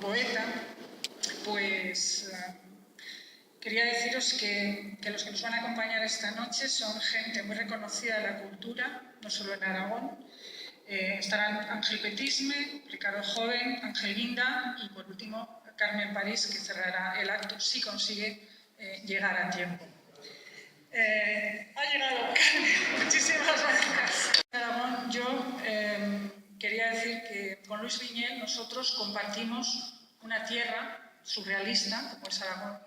Poeta, pues quería deciros que los que nos van a acompañar esta noche son gente muy reconocida de la cultura, no solo en Aragón. Estarán Ángel Petisme, Ricardo Joven, Ángel Guinda y por último Carmen París, que cerrará el acto si consigue llegar a tiempo. Ha llegado Carmen, muchísimas gracias. Aragón, yo quería decir que con Luis Buñuel nosotros compartimos una tierra surrealista, como es Aragón.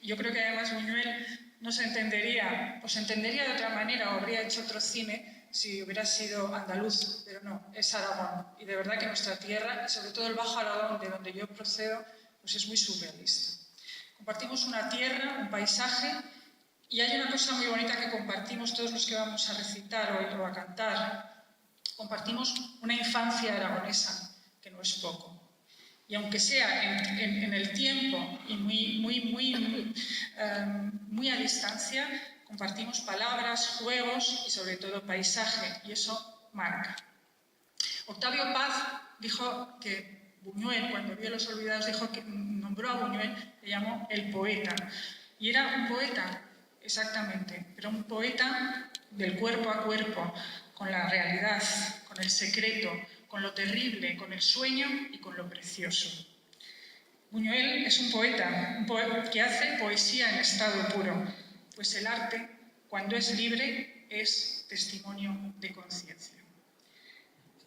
Y yo creo que además Buñuel no se entendería, o se entendería de otra manera, o habría hecho otro cine si hubiera sido andaluz, pero no, es Aragón. Y de verdad que nuestra tierra, y sobre todo el Bajo Aragón, de donde yo procedo, pues es muy surrealista. Compartimos una tierra, un paisaje, y hay una cosa muy bonita que compartimos todos los que vamos a recitar hoy o a cantar. Compartimos una infancia aragonesa, que no es poco. Y aunque sea en el tiempo y muy a distancia, compartimos palabras, juegos y sobre todo paisaje, y eso marca. Octavio Paz dijo que Buñuel, cuando vio Los Olvidados, nombró a Buñuel, le llamó el poeta. Y era un poeta, exactamente, pero un poeta del cuerpo a cuerpo, con la realidad, con el secreto, con lo terrible, con el sueño y con lo precioso. Buñuel es un poeta que hace poesía en estado puro, pues el arte, cuando es libre, es testimonio de conciencia.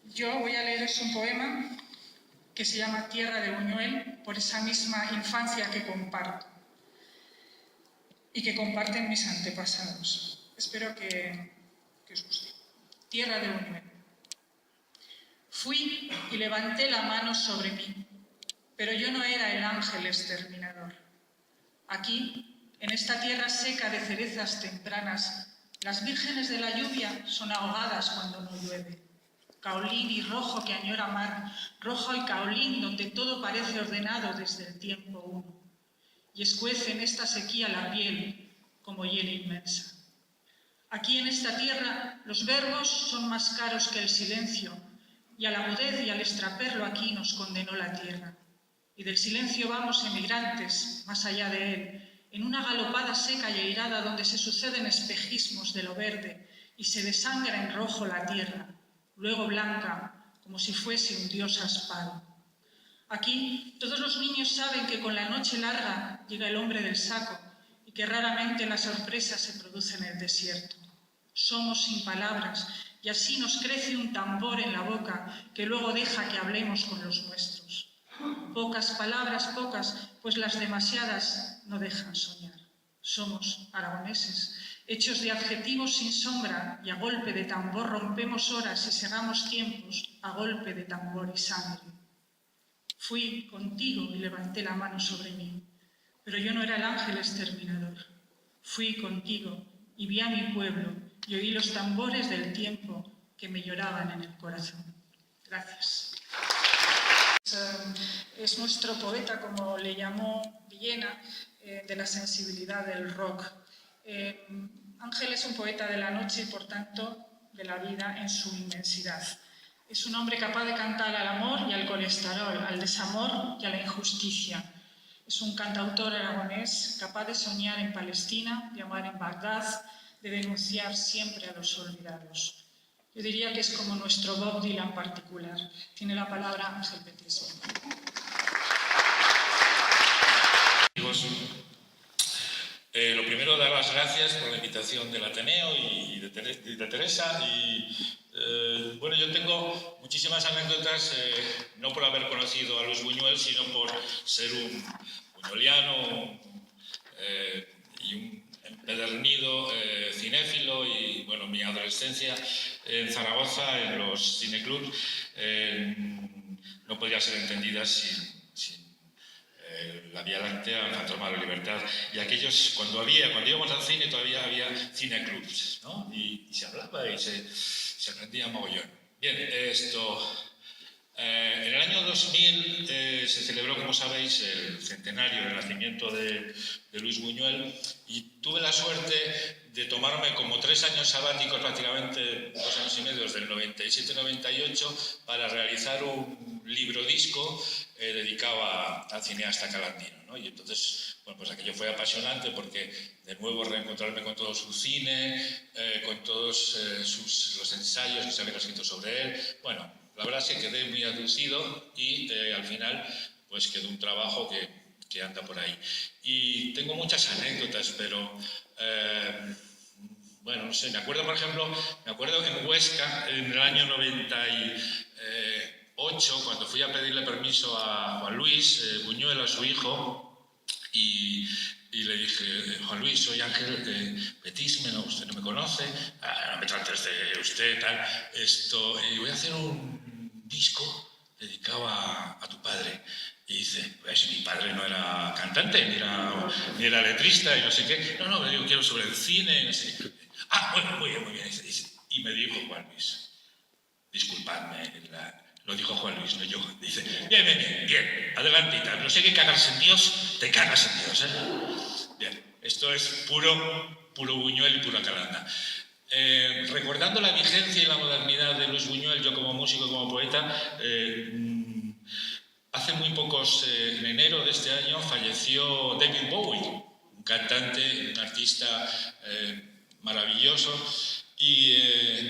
Yo voy a leeros un poema que se llama Tierra de Buñuel, por esa misma infancia que comparto y que comparten mis antepasados. Espero que os guste. Tierra de Buñuel. Fui y levanté la mano sobre mí, pero yo no era el ángel exterminador. Aquí, en esta tierra seca de cerezas tempranas, las vírgenes de la lluvia son ahogadas cuando no llueve. Caolín y rojo que añora mar, rojo y caolín donde todo parece ordenado desde el tiempo uno. Y escuece en esta sequía la piel como hiel inmensa. Aquí en esta tierra los verbos son más caros que el silencio, y a la mudez y al extraperlo aquí nos condenó la tierra. Y del silencio vamos emigrantes, más allá de él, en una galopada seca y airada donde se suceden espejismos de lo verde y se desangra en rojo la tierra, luego blanca, como si fuese un dios aspal. Aquí todos los niños saben que con la noche larga llega el hombre del saco y que raramente la sorpresa se produce en el desierto. Somos sin palabras y así nos crece un tambor en la boca que luego deja que hablemos con los nuestros. Pocas palabras, pocas, pues las demasiadas no dejan soñar. Somos aragoneses, hechos de adjetivos sin sombra, y a golpe de tambor rompemos horas y segamos tiempos a golpe de tambor y sangre. Fui contigo y levanté la mano sobre mí, pero yo no era el ángel exterminador. Fui contigo y vi a mi pueblo y oí los tambores del tiempo que me lloraban en el corazón. Gracias. Es nuestro poeta, como le llamó Villena, de la sensibilidad del rock. Ángel es un poeta de la noche y, por tanto, de la vida en su inmensidad. Es un hombre capaz de cantar al amor y al colesterol, al desamor y a la injusticia. Es un cantautor aragonés capaz de soñar en Palestina, de amar en Bagdad, de denunciar siempre a los olvidados. Yo diría que es como nuestro Bob Dylan particular. Tiene la palabra Ángel Petisme. Lo primero, dar las gracias por la invitación del Ateneo y de Teresa. Bueno, yo tengo muchísimas anécdotas, no por haber conocido a Luis Buñuel, sino por ser un buñueliano y un empedernido cinéfilo. Y bueno, mi adolescencia en Zaragoza, en los cineclubs, no podía ser entendida sin la Vía Láctea, el Fantasma de la Libertad, y aquellos, cuando íbamos al cine todavía había cineclubs, ¿no? Y se hablaba y se aprendía mogollón. Bien, En el año 2000 se celebró, como sabéis, el centenario del nacimiento de Luis Buñuel y tuve la suerte de tomarme como 3 años sabáticos, prácticamente 2 años y medio, desde el 97-98, para realizar un libro-disco dedicado al cineasta Calandino, ¿no? Y entonces, bueno, pues aquello fue apasionante porque de nuevo reencontrarme con todo su cine, con todos los ensayos que se habían escrito sobre él. Bueno, la verdad es que quedé muy aducido y al final pues quedó un trabajo que anda por ahí. Y tengo muchas anécdotas, pero bueno, no sé, me acuerdo, por ejemplo, en Huesca, en el año 98, cuando fui a pedirle permiso a Juan Luis Buñuel, a su hijo, y le dije, Juan Luis, soy Ángel Petisme, no, usted no me conoce, no me trates de usted, tal, y voy a hacer un disco dedicado a tu padre. Y dice, pues mi padre no era cantante, ni era letrista y no sé qué. No, yo quiero sobre el cine, no sé qué. Bueno, muy bien. Y me dijo Juan Luis, disculpadme, lo dijo Juan Luis, no yo. Dice, bien, adelantita, pero si hay que cagarse en Dios, te cagas en Dios, ¿eh? Bien, esto es puro Buñuel y pura Calanda. Recordando la vigencia y la modernidad de Luis Buñuel, yo como músico, como poeta, hace muy pocos, en enero de este año, falleció David Bowie, un cantante, un artista maravilloso. Y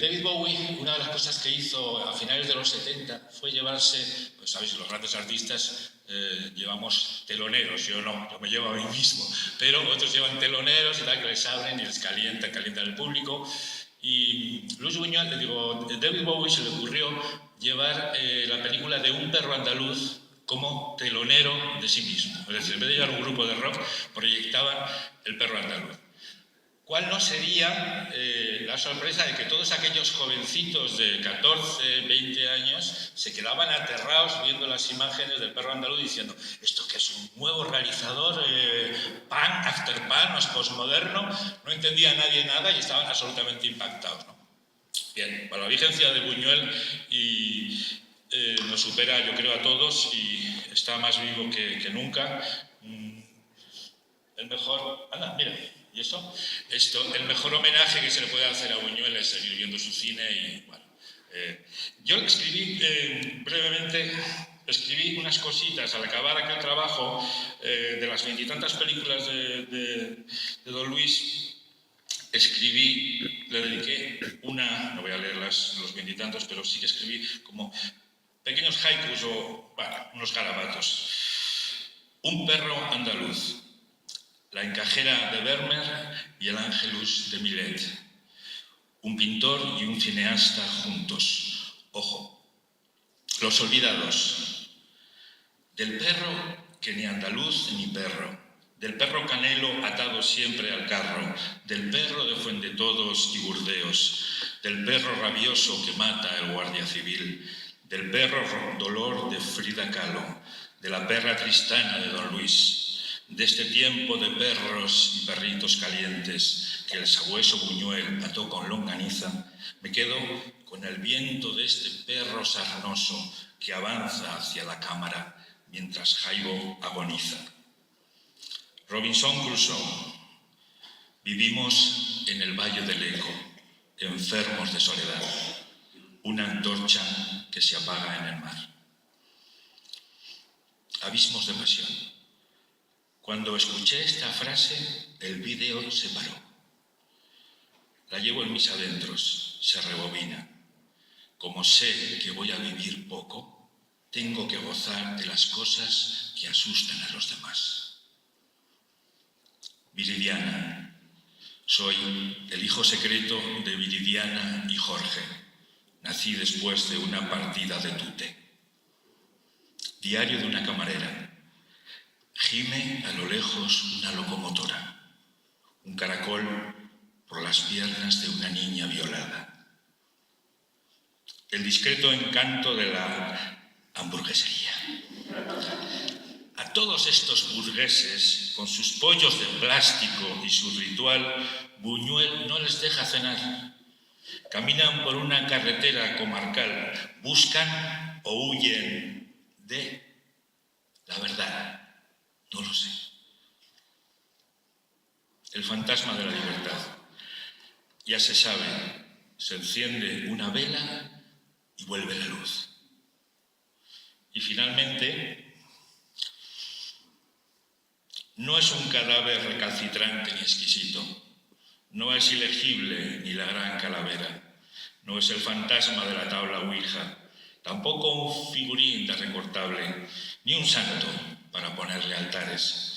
David Bowie, una de las cosas que hizo a finales de los 70 fue llevarse, pues sabéis, los grandes artistas llevamos teloneros, yo no, yo me llevo a mí mismo, pero otros llevan teloneros y tal, que les abren y les calientan el público. Y Luis Buñuel, David Bowie se le ocurrió llevar la película de Un perro andaluz como telonero de sí mismo. Es decir, en vez de llevar un grupo de rock, proyectaban El perro andaluz. ¿Cuál no sería la sorpresa de que todos aquellos jovencitos de 14, 20 años se quedaban aterrados viendo las imágenes del perro andaluz diciendo, ¿esto qué es? ¿Un nuevo realizador? ¿Pan, after pan, es postmoderno? No entendía nadie nada y estaban absolutamente impactados, ¿no? Bien, para la vigencia de Buñuel nos supera, yo creo, a todos y está más vivo que nunca. El mejor... Anda, mira, ¿y eso? El mejor homenaje que se le puede hacer a Buñuel es seguir viendo su cine y, bueno... yo escribí, brevemente, unas cositas al acabar aquel trabajo de las 20 y tantas películas de Don Luis. Le dediqué una, no voy a leer los 20 y tantos, pero sí que escribí como pequeños haikus o, bueno, unos garabatos. Un perro andaluz, la encajera de Vermeer y el Ángelus de Millet. Un pintor y un cineasta juntos. Ojo, los olvidados. Del perro que ni andaluz ni perro. Del perro Canelo atado siempre al carro, del perro de Fuendetodos y Burdeos, del perro rabioso que mata el guardia civil, del perro Dolor de Frida Kahlo, de la perra Tristana de Don Luis, de este tiempo de perros y perritos calientes que el sabueso Buñuel ató con longaniza, me quedo con el viento de este perro sarnoso que avanza hacia la cámara mientras Jaibo agoniza. Robinson Crusoe. Vivimos en el Valle del Eco, enfermos de soledad, una antorcha que se apaga en el mar. Abismos de pasión. Cuando escuché esta frase, el vídeo se paró. La llevo en mis adentros, se rebobina. Como sé que voy a vivir poco, tengo que gozar de las cosas que asustan a los demás. Viridiana. Soy el hijo secreto de Viridiana y Jorge. Nací después de una partida de tute. Diario de una camarera. Gime a lo lejos una locomotora. Un caracol por las piernas de una niña violada. El discreto encanto de la hamburguesería. A todos estos burgueses, con sus pollos de plástico y su ritual, Buñuel no les deja cenar. Caminan por una carretera comarcal, buscan o huyen de la verdad? No lo sé. El fantasma de la libertad. Ya se sabe, se enciende una vela y vuelve la luz. Y finalmente, no es un cadáver recalcitrante ni exquisito, no es ilegible ni la gran calavera, no es el fantasma de la tabla Ouija, tampoco un figurín de recortable, ni un santo para ponerle altares.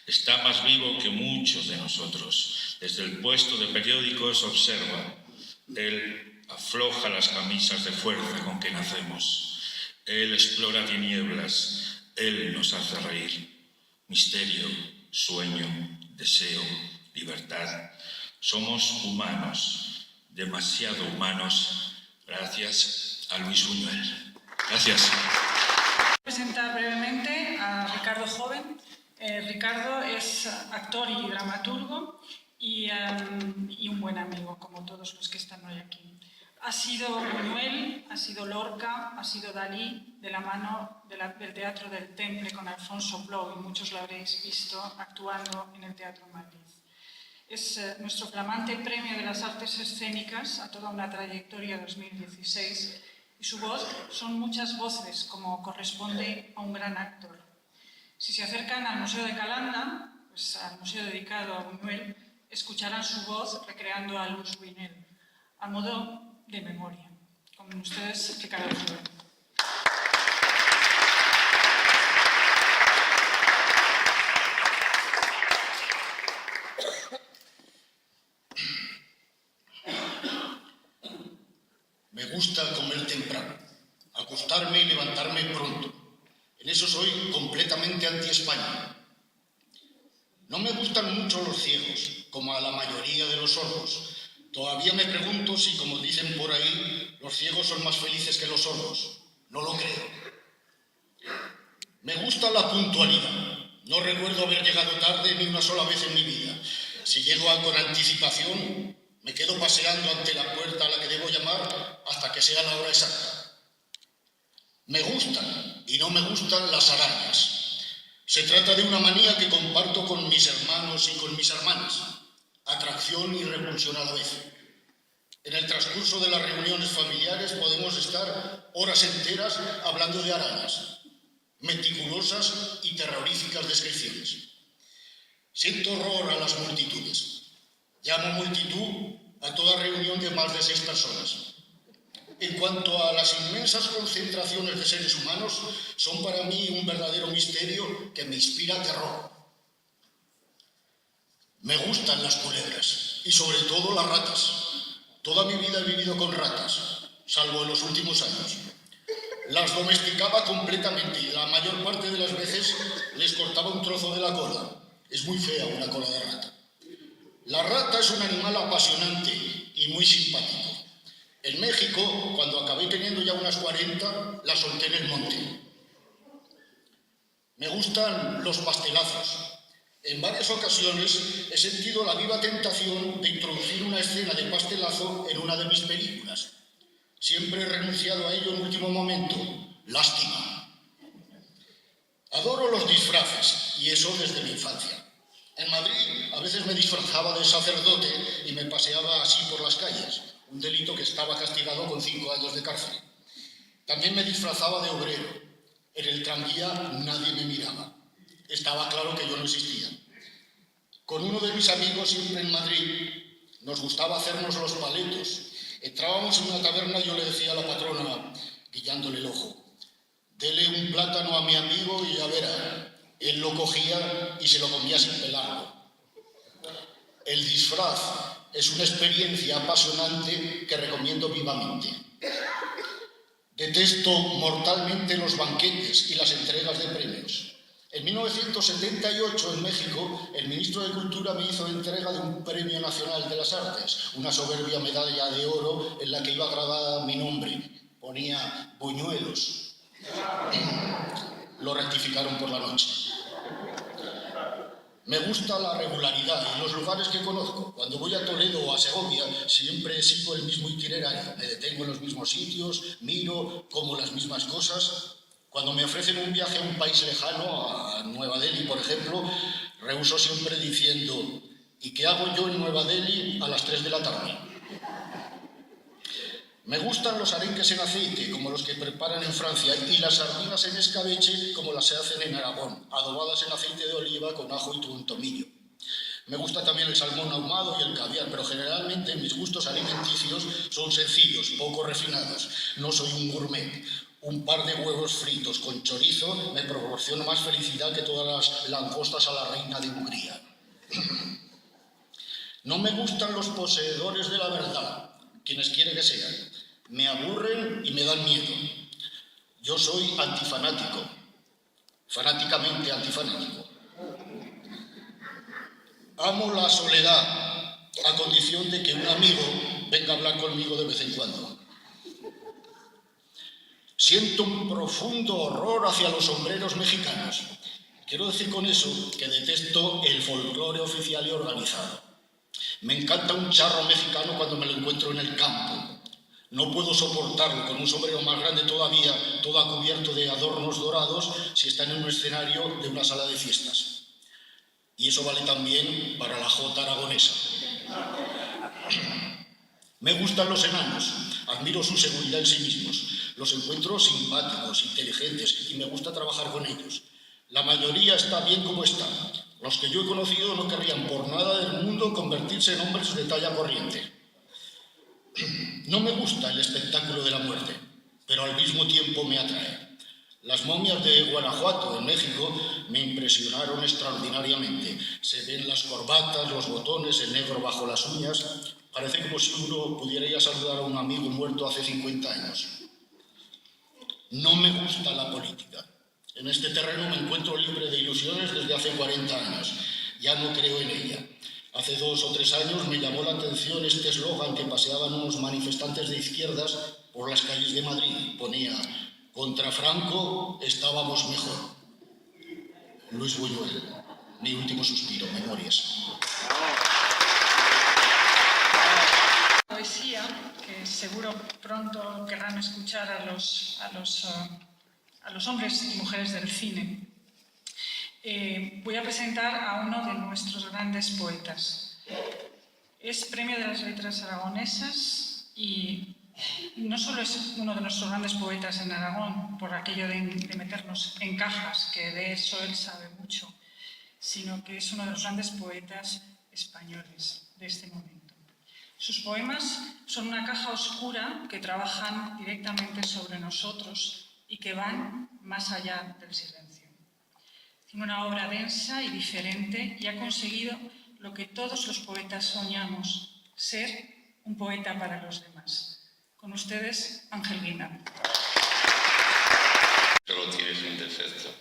Está más vivo que muchos de nosotros. Desde el puesto de periódicos observa. Él afloja las camisas de fuerza con que nacemos. Él explora tinieblas. Él nos hace reír. Misterio, sueño, deseo, libertad. Somos humanos, demasiado humanos, gracias a Luis Buñuel. Gracias. Voy a presentar brevemente a Ricardo Joven. Ricardo es actor y dramaturgo y un buen amigo, como todos los que están hoy aquí. Ha sido Buñuel, ha sido Lorca, ha sido Dalí, de la mano del Teatro del Temple con Alfonso Plo, y muchos lo habréis visto actuando en el Teatro Madrid. Es nuestro flamante premio de las artes escénicas a toda una trayectoria 2016, y su voz son muchas voces, como corresponde a un gran actor. Si se acercan al Museo de Calanda, pues al museo dedicado a Buñuel, escucharán su voz recreando a Luis Buñuel, a modo de memoria. Con ustedes, Ricardo Joven. Me gusta comer temprano, acostarme y levantarme pronto. En eso soy completamente anti-España. No me gustan mucho los ciegos, como a la mayoría de los sordos. Todavía me pregunto si, como dicen por ahí, los ciegos son más felices que los sordos. No lo creo. Me gusta la puntualidad. No recuerdo haber llegado tarde ni una sola vez en mi vida. Si llego con anticipación, me quedo paseando ante la puerta a la que debo llamar hasta que sea la hora exacta. Me gustan y no me gustan las arañas. Se trata de una manía que comparto con mis hermanos y con mis hermanas. Atracción y repulsión a la vez. En el transcurso de las reuniones familiares podemos estar horas enteras hablando de arañas. Meticulosas y terroríficas descripciones. Siento horror a las multitudes. Llamo multitud a toda reunión de más de 6 personas. En cuanto a las inmensas concentraciones de seres humanos, son para mí un verdadero misterio que me inspira terror. Me gustan las culebras y sobre todo las ratas. Toda mi vida he vivido con ratas, salvo en los últimos años. Las domesticaba completamente y la mayor parte de las veces les cortaba un trozo de la cola. Es muy fea una cola de rata. La rata es un animal apasionante y muy simpático. En México, cuando acabé teniendo ya unas 40, la solté en el monte. Me gustan los pastelazos. En varias ocasiones he sentido la viva tentación de introducir una escena de pastelazo en una de mis películas. Siempre he renunciado a ello en último momento. Lástima. Adoro los disfraces, y eso desde mi infancia. En Madrid a veces me disfrazaba de sacerdote y me paseaba así por las calles, un delito que estaba castigado con 5 años de cárcel. También me disfrazaba de obrero. En el tranvía nadie me miraba. Estaba claro que yo no existía. Con uno de mis amigos, siempre en Madrid, nos gustaba hacernos los paletos. Entrábamos en una taberna y yo le decía a la patrona, guiándole el ojo, dele un plátano a mi amigo y ya verá. Él lo cogía y se lo comía sin pelarlo. El disfraz es una experiencia apasionante que recomiendo vivamente. Detesto mortalmente los banquetes y las entregas de premios. En 1978, en México, el ministro de Cultura me hizo entrega de un Premio Nacional de las Artes, una soberbia medalla de oro en la que iba grabada mi nombre. Ponía Buñuelos. Lo rectificaron por la noche. Me gusta la regularidad en los lugares que conozco. Cuando voy a Toledo o a Segovia, siempre sigo el mismo itinerario. Me detengo en los mismos sitios, miro, como las mismas cosas. Cuando me ofrecen un viaje a un país lejano, a Nueva Delhi, por ejemplo, rehúso siempre diciendo: ¿y qué hago yo en Nueva Delhi a las 3 de la tarde? Me gustan los arenques en aceite, como los que preparan en Francia, y las sardinas en escabeche, como las se hacen en Aragón, adobadas en aceite de oliva con ajo y tomillo. Me gusta también el salmón ahumado y el caviar, pero generalmente mis gustos alimenticios son sencillos, poco refinados. No soy un gourmet. Un par de huevos fritos con chorizo me proporciona más felicidad que todas las langostas a la reina de Hungría. No me gustan los poseedores de la verdad, quienes quieren que sean. Me aburren y me dan miedo. Yo soy antifanático, fanáticamente antifanático. Amo la soledad, a condición de que un amigo venga a hablar conmigo de vez en cuando. Siento un profundo horror hacia los sombreros mexicanos. Quiero decir con eso que detesto el folclore oficial y organizado. Me encanta un charro mexicano cuando me lo encuentro en el campo. No puedo soportarlo con un sombrero más grande todavía, todo cubierto de adornos dorados, si está en un escenario de una sala de fiestas. Y eso vale también para la jota aragonesa. Me gustan los enanos, admiro su seguridad en sí mismos. Los encuentro simpáticos, inteligentes y me gusta trabajar con ellos. La mayoría está bien como está. Los que yo he conocido no querrían por nada del mundo convertirse en hombres de talla corriente. No me gusta el espectáculo de la muerte, pero al mismo tiempo me atrae. Las momias de Guanajuato, en México, me impresionaron extraordinariamente. Se ven las corbatas, los botones, el negro bajo las uñas. Parece como si uno pudiera ir a saludar a un amigo muerto hace 50 años. No me gusta la política. En este terreno me encuentro libre de ilusiones desde hace 40 años. Ya no creo en ella. Hace 2 o 3 años me llamó la atención este eslogan que paseaban unos manifestantes de izquierdas por las calles de Madrid. Ponía: contra Franco estábamos mejor. Luis Buñuel, mi último suspiro, memorias. Poesía, que seguro pronto querrán escuchar a los hombres y mujeres del cine. Voy a presentar a uno de nuestros grandes poetas. Es Premio de las Letras Aragonesas y no solo es uno de nuestros grandes poetas en Aragón, por aquello de meternos en cajas, que de eso él sabe mucho, sino que es uno de los grandes poetas españoles de este momento. Sus poemas son una caja oscura que trabajan directamente sobre nosotros y que van más allá del silencio. Tiene una obra densa y diferente y ha conseguido lo que todos los poetas soñamos: ser un poeta para los demás. Con ustedes, Ángel Guinard. Solo tienes un defecto,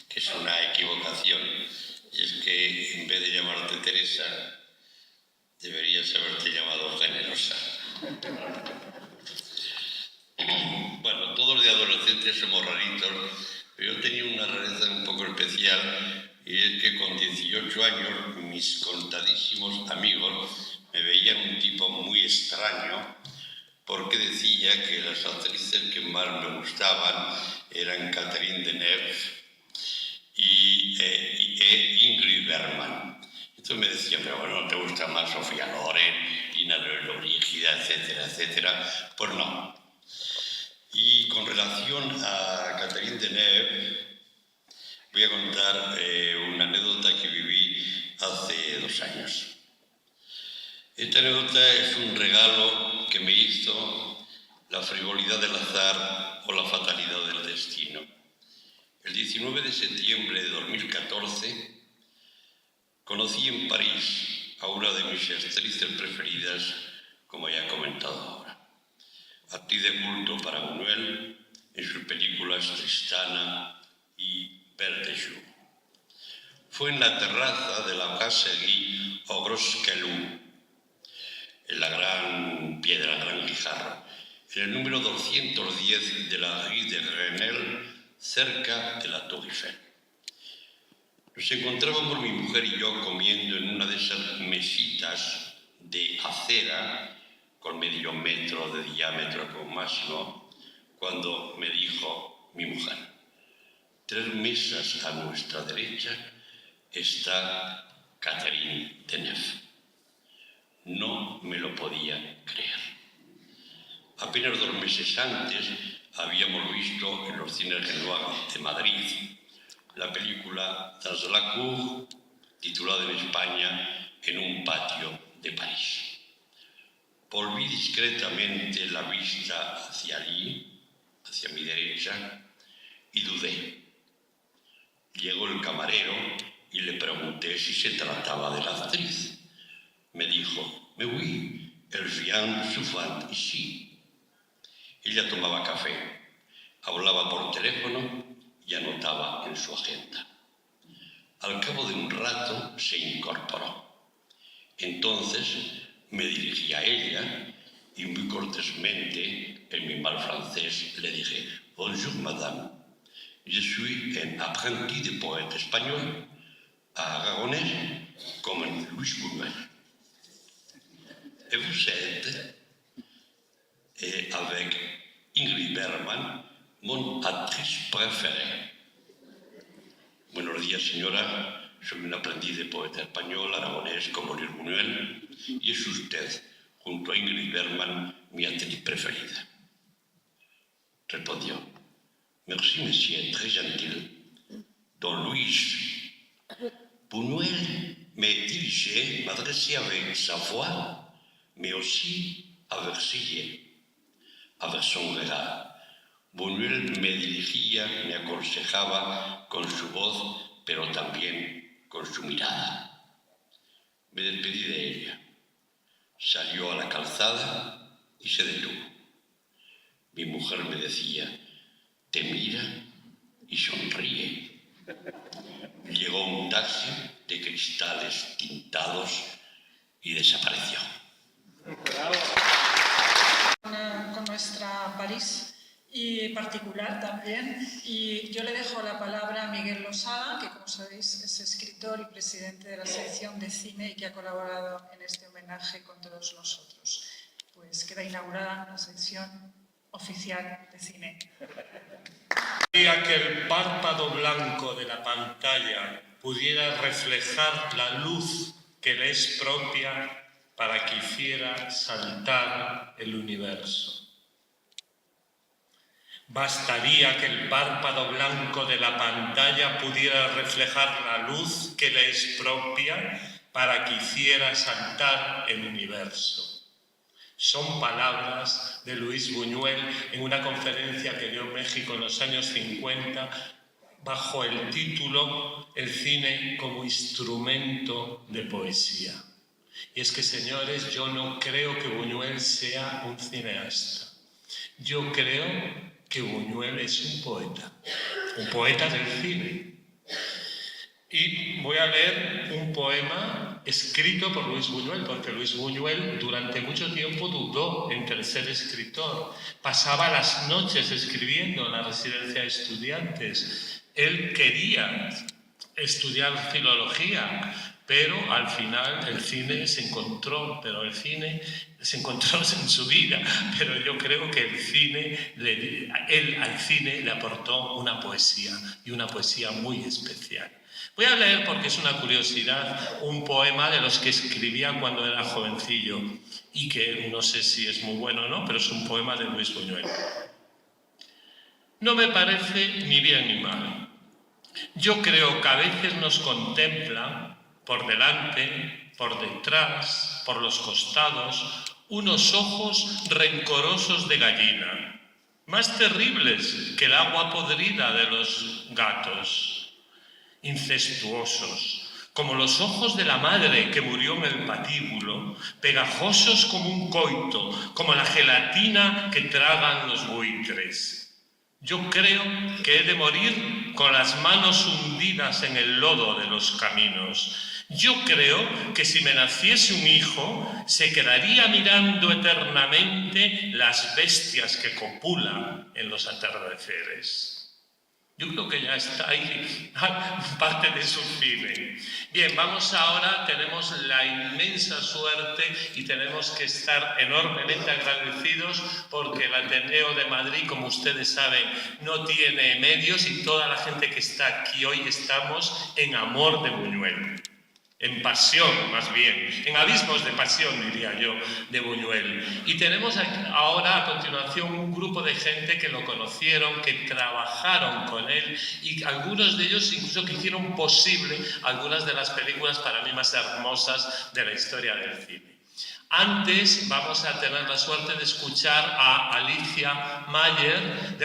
que es una equivocación, y es que en vez de llamarte Teresa, deberías haberte llamado Generosa. Bueno, todos de adolescentes somos raritos, pero yo tenía una rareza un poco especial, y es que con 18 años mis contadísimos amigos me veían un tipo muy extraño, porque decía que las actrices que más me gustaban eran Catherine Deneuve y Ingrid Bergman. Entonces me decían: pero bueno, ¿no te gusta más Sofía Loren, Lina Lollobrigida, etcétera, etcétera? Pues no. Y con relación a Catherine Deneuve, voy a contar una anécdota que viví hace 2 años. Esta anécdota es un regalo que me hizo la frivolidad del azar o la fatalidad del destino. El 19 de septiembre de 2014 conocí en París a una de mis actrices preferidas, como ya he comentado ahora. Actriz de culto para Buñuel en sus películas Tristana y Belle de Jour. Fue en la terraza de la Brasserie au Gros Caillou, en la gran piedra, gran guijarro, en el número 210 de la rue de Grenelle, cerca de la Tour Eiffel. Nos encontrábamos mi mujer y yo comiendo en una de esas mesitas de acera con medio metro de diámetro como máximo, cuando me dijo mi mujer: 3 mesas a nuestra derecha está Catherine Deneuve. No me lo podía creer. Apenas 2 meses antes habíamos visto en los cines Renoir de Madrid la película Dans la cour, titulada en España En un patio de París. Volví discretamente la vista hacia allí, hacia mi derecha, y dudé. Llegó el camarero y le pregunté si se trataba de la actriz. Me dijo: «Mais oui, elle vient souvent ici». Ella tomaba café, hablaba por teléfono y anotaba en su agenda. Al cabo de un rato se incorporó. Entonces me dirigí a ella y muy cortésmente, en mi mal francés, le dije: «Bonjour, madame. Je suis un apprenti de poète espagnol, aragonés, comme Luis Buñuel. Et vous êtes, avec Ingrid Bergman, mon actrice préférée». «Buenos días, señora. Soy un aprendiz de poeta español, aragonés, como Luis Buñuel, y es usted, junto a Ingrid Bergman, mi actriz preferida». Respondió: «Merci, monsieur, très gentil. Don Luis Buñuel me dirigé, m'adressait avec sa voix, mais aussi avec ses yeux, avec son regard. Buñuel me dirigía, me aconsejaba con su voz, pero también con su mirada». Me despedí de ella. Salió a la calzada y se detuvo. Mi mujer me decía: «Te mira y sonríe». Llegó un taxi de cristales tintados y desapareció. Con nuestra París y particular también. Y yo le dejo la palabra a Miguel Losada, que como sabéis es escritor y presidente de la sección de cine y que ha colaborado en este homenaje con todos nosotros. Pues queda inaugurada la sección oficial de cine. Quería que el párpado blanco de la pantalla pudiera reflejar la luz que le es propia para que hiciera saltar el universo. Bastaría que el párpado blanco de la pantalla pudiera reflejar la luz que le es propia para que hiciera saltar el universo. Son palabras de Luis Buñuel en una conferencia que dio en México en los años 50 bajo el título «El cine como instrumento de poesía». Y es que, señores, yo no creo que Buñuel sea un cineasta. Yo creo que Buñuel es un poeta del cine. Y voy a leer un poema escrito por Luis Buñuel, porque Luis Buñuel durante mucho tiempo dudó entre ser escritor. Pasaba las noches escribiendo en la residencia de estudiantes. Él quería estudiar filología, pero al final el cine se encontró, en su vida, pero yo creo que él al cine le aportó una poesía, y una poesía muy especial. Voy a leer, porque es una curiosidad, un poema de los que escribía cuando era jovencillo, y que no sé si es muy bueno o no, pero es un poema de Luis Buñuel. No me parece ni bien ni mal. Yo creo que a veces nos contempla por delante, por detrás, por los costados, unos ojos rencorosos de gallina, más terribles que el agua podrida de los gatos, incestuosos, como los ojos de la madre que murió en el patíbulo, pegajosos como un coito, como la gelatina que tragan los buitres. Yo creo que he de morir con las manos hundidas en el lodo de los caminos. Yo creo que si me naciese un hijo, se quedaría mirando eternamente las bestias que copulan en los atardeceres. Yo creo que ya está ahí parte de su cine. Bien, vamos ahora, tenemos la inmensa suerte y tenemos que estar enormemente agradecidos porque el Ateneo de Madrid, como ustedes saben, no tiene medios y toda la gente que está aquí hoy estamos en amor de Buñuel. En pasión, más bien, en abismos de pasión, diría yo, de Buñuel. Y tenemos ahora, a continuación, un grupo de gente que lo conocieron, que trabajaron con él y algunos de ellos incluso que hicieron posible algunas de las películas para mí más hermosas de la historia del cine. Antes vamos a tener la suerte de escuchar a Alicia Mayer,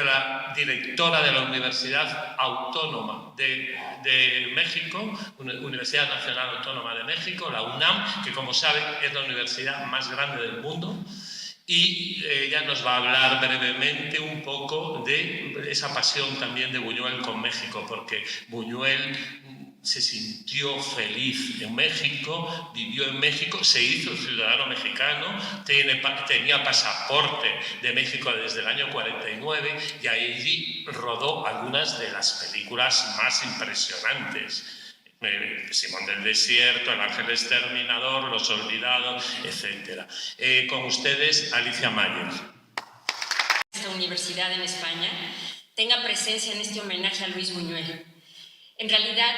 directora de la Universidad Autónoma de México, Universidad Nacional Autónoma de México, la UNAM, que como saben es la universidad más grande del mundo, y ella nos va a hablar brevemente un poco de esa pasión también de Buñuel con México, porque Buñuel se sintió feliz en México, vivió en México, se hizo ciudadano mexicano, tenía pasaporte de México desde el año 49 y allí rodó algunas de las películas más impresionantes. Simón del Desierto, El Ángel Exterminador, Los Olvidados, etc. Con ustedes, Alicia Mayer. Esta universidad en España tenga presencia en este homenaje a Luis Buñuel. En realidad,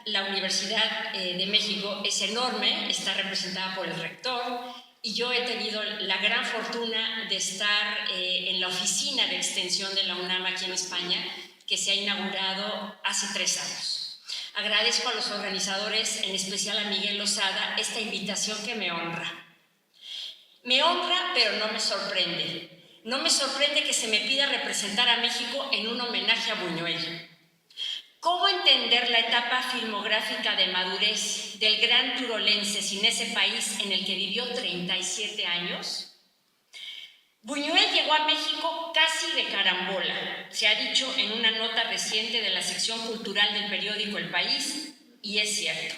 la Universidad de México es enorme, está representada por el rector y yo he tenido la gran fortuna de estar en la oficina de extensión de la UNAM aquí en España, que se ha inaugurado hace 3 años. Agradezco a los organizadores, en especial a Miguel Lozada, esta invitación que me honra. Me honra, pero no me sorprende. No me sorprende que se me pida representar a México en un homenaje a Buñuel. ¿Cómo entender la etapa filmográfica de madurez del gran turolense sin ese país en el que vivió 37 años? Buñuel llegó a México casi de carambola, se ha dicho en una nota reciente de la sección cultural del periódico El País, y es cierto.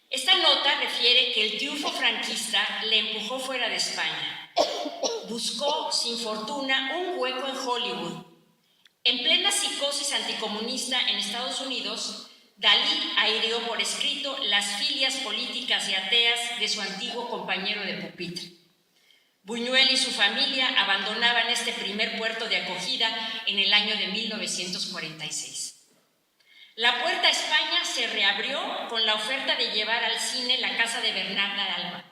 Esta nota refiere que el triunfo franquista le empujó fuera de España. Buscó, sin fortuna, un hueco en Hollywood. En plena psicosis anticomunista en Estados Unidos, Dalí aireó por escrito las filias políticas y ateas de su antiguo compañero de pupitre. Buñuel y su familia abandonaban este primer puerto de acogida en el año de 1946. La puerta a España se reabrió con la oferta de llevar al cine La casa de Bernarda Alba.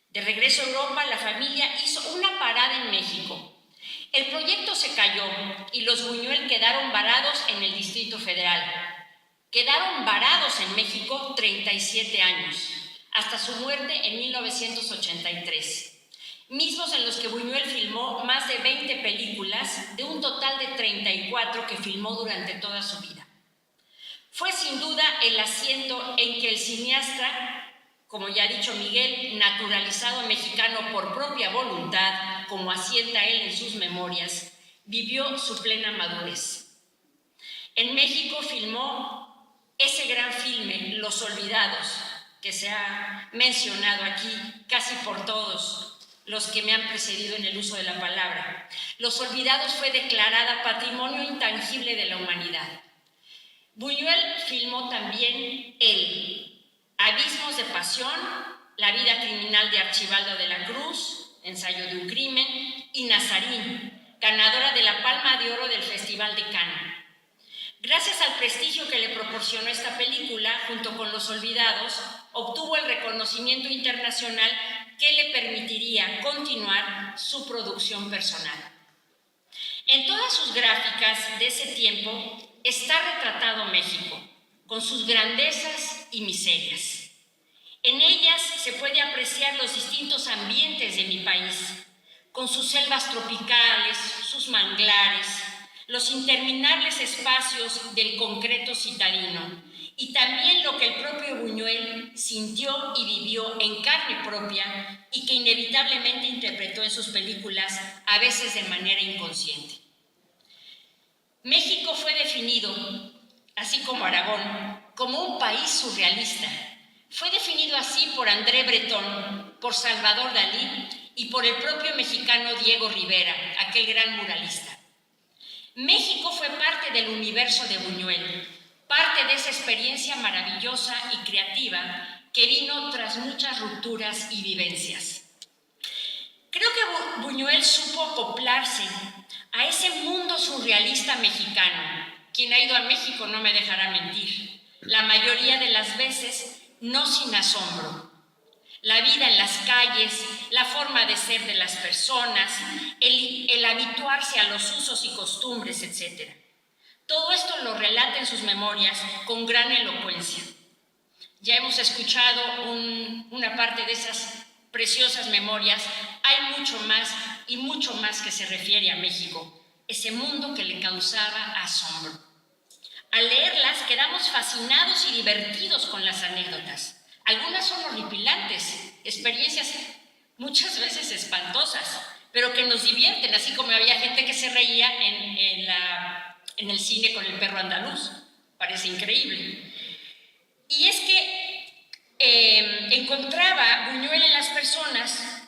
De regreso a Europa, la familia hizo una parada en México. El proyecto se cayó y los Buñuel quedaron varados en el Distrito Federal. Quedaron varados en México 37 años, hasta su muerte en 1983. Mismos en los que Buñuel filmó más de 20 películas, de un total de 34 que filmó durante toda su vida. Fue sin duda el asiento en que el cineasta, como ya ha dicho Miguel, naturalizado mexicano por propia voluntad, como asienta él en sus memorias, vivió su plena madurez. En México filmó ese gran filme, Los Olvidados, que se ha mencionado aquí casi por todos los que me han precedido en el uso de la palabra. Los Olvidados fue declarada Patrimonio Intangible de la Humanidad. Buñuel filmó también Abismos de Pasión, La vida criminal de Archibaldo de la Cruz, Ensayo de un crimen, y Nazarín, ganadora de la Palma de Oro del Festival de Cannes. Gracias al prestigio que le proporcionó esta película, junto con Los Olvidados, obtuvo el reconocimiento internacional que le permitiría continuar su producción personal. En todas sus gráficas de ese tiempo está retratado México, con sus grandezas y miserias. En ellas se puede apreciar los distintos ambientes de mi país, con sus selvas tropicales, sus manglares, los interminables espacios del concreto citadino, y también lo que el propio Buñuel sintió y vivió en carne propia y que inevitablemente interpretó en sus películas, a veces de manera inconsciente. México fue definido, así como Aragón, como un país surrealista. Fue definido así por André Breton, por Salvador Dalí y por el propio mexicano Diego Rivera, aquel gran muralista. México fue parte del universo de Buñuel, parte de esa experiencia maravillosa y creativa que vino tras muchas rupturas y vivencias. Creo que Buñuel supo acoplarse a ese mundo surrealista mexicano. Quien ha ido a México no me dejará mentir. La mayoría de las veces no sin asombro. La vida en las calles, la forma de ser de las personas, el habituarse a los usos y costumbres, etc. Todo esto lo relata en sus memorias con gran elocuencia. Ya hemos escuchado una parte de esas preciosas memorias. Hay mucho más que se refiere a México, ese mundo que le causaba asombro. Al leerlas quedamos fascinados y divertidos con las anécdotas. Algunas son horripilantes, experiencias muchas veces espantosas, pero que nos divierten, así como había gente que se reía en el cine con El perro andaluz. Parece increíble. Y es que encontraba Buñuel en las personas,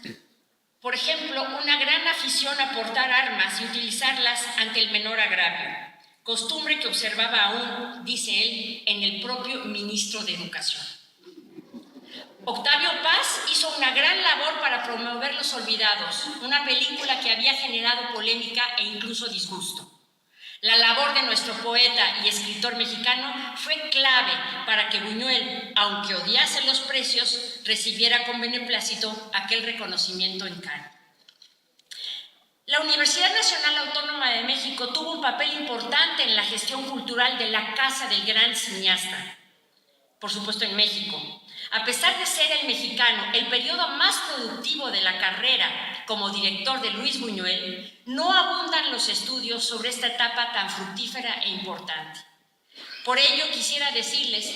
por ejemplo, una gran afición a portar armas y utilizarlas ante el menor agravio, costumbre que observaba aún, dice él, en el propio ministro de Educación. Octavio Paz hizo una gran labor para promover Los Olvidados, una película que había generado polémica e incluso disgusto. La labor de nuestro poeta y escritor mexicano fue clave para que Buñuel, aunque odiase los precios, recibiera con beneplácito aquel reconocimiento en Cannes. La Universidad Nacional Autónoma de México tuvo un papel importante en la gestión cultural de la casa del gran cineasta, por supuesto en México. A pesar de ser el mexicano el periodo más productivo de la carrera como director de Luis Buñuel, no abundan los estudios sobre esta etapa tan fructífera e importante. Por ello, quisiera decirles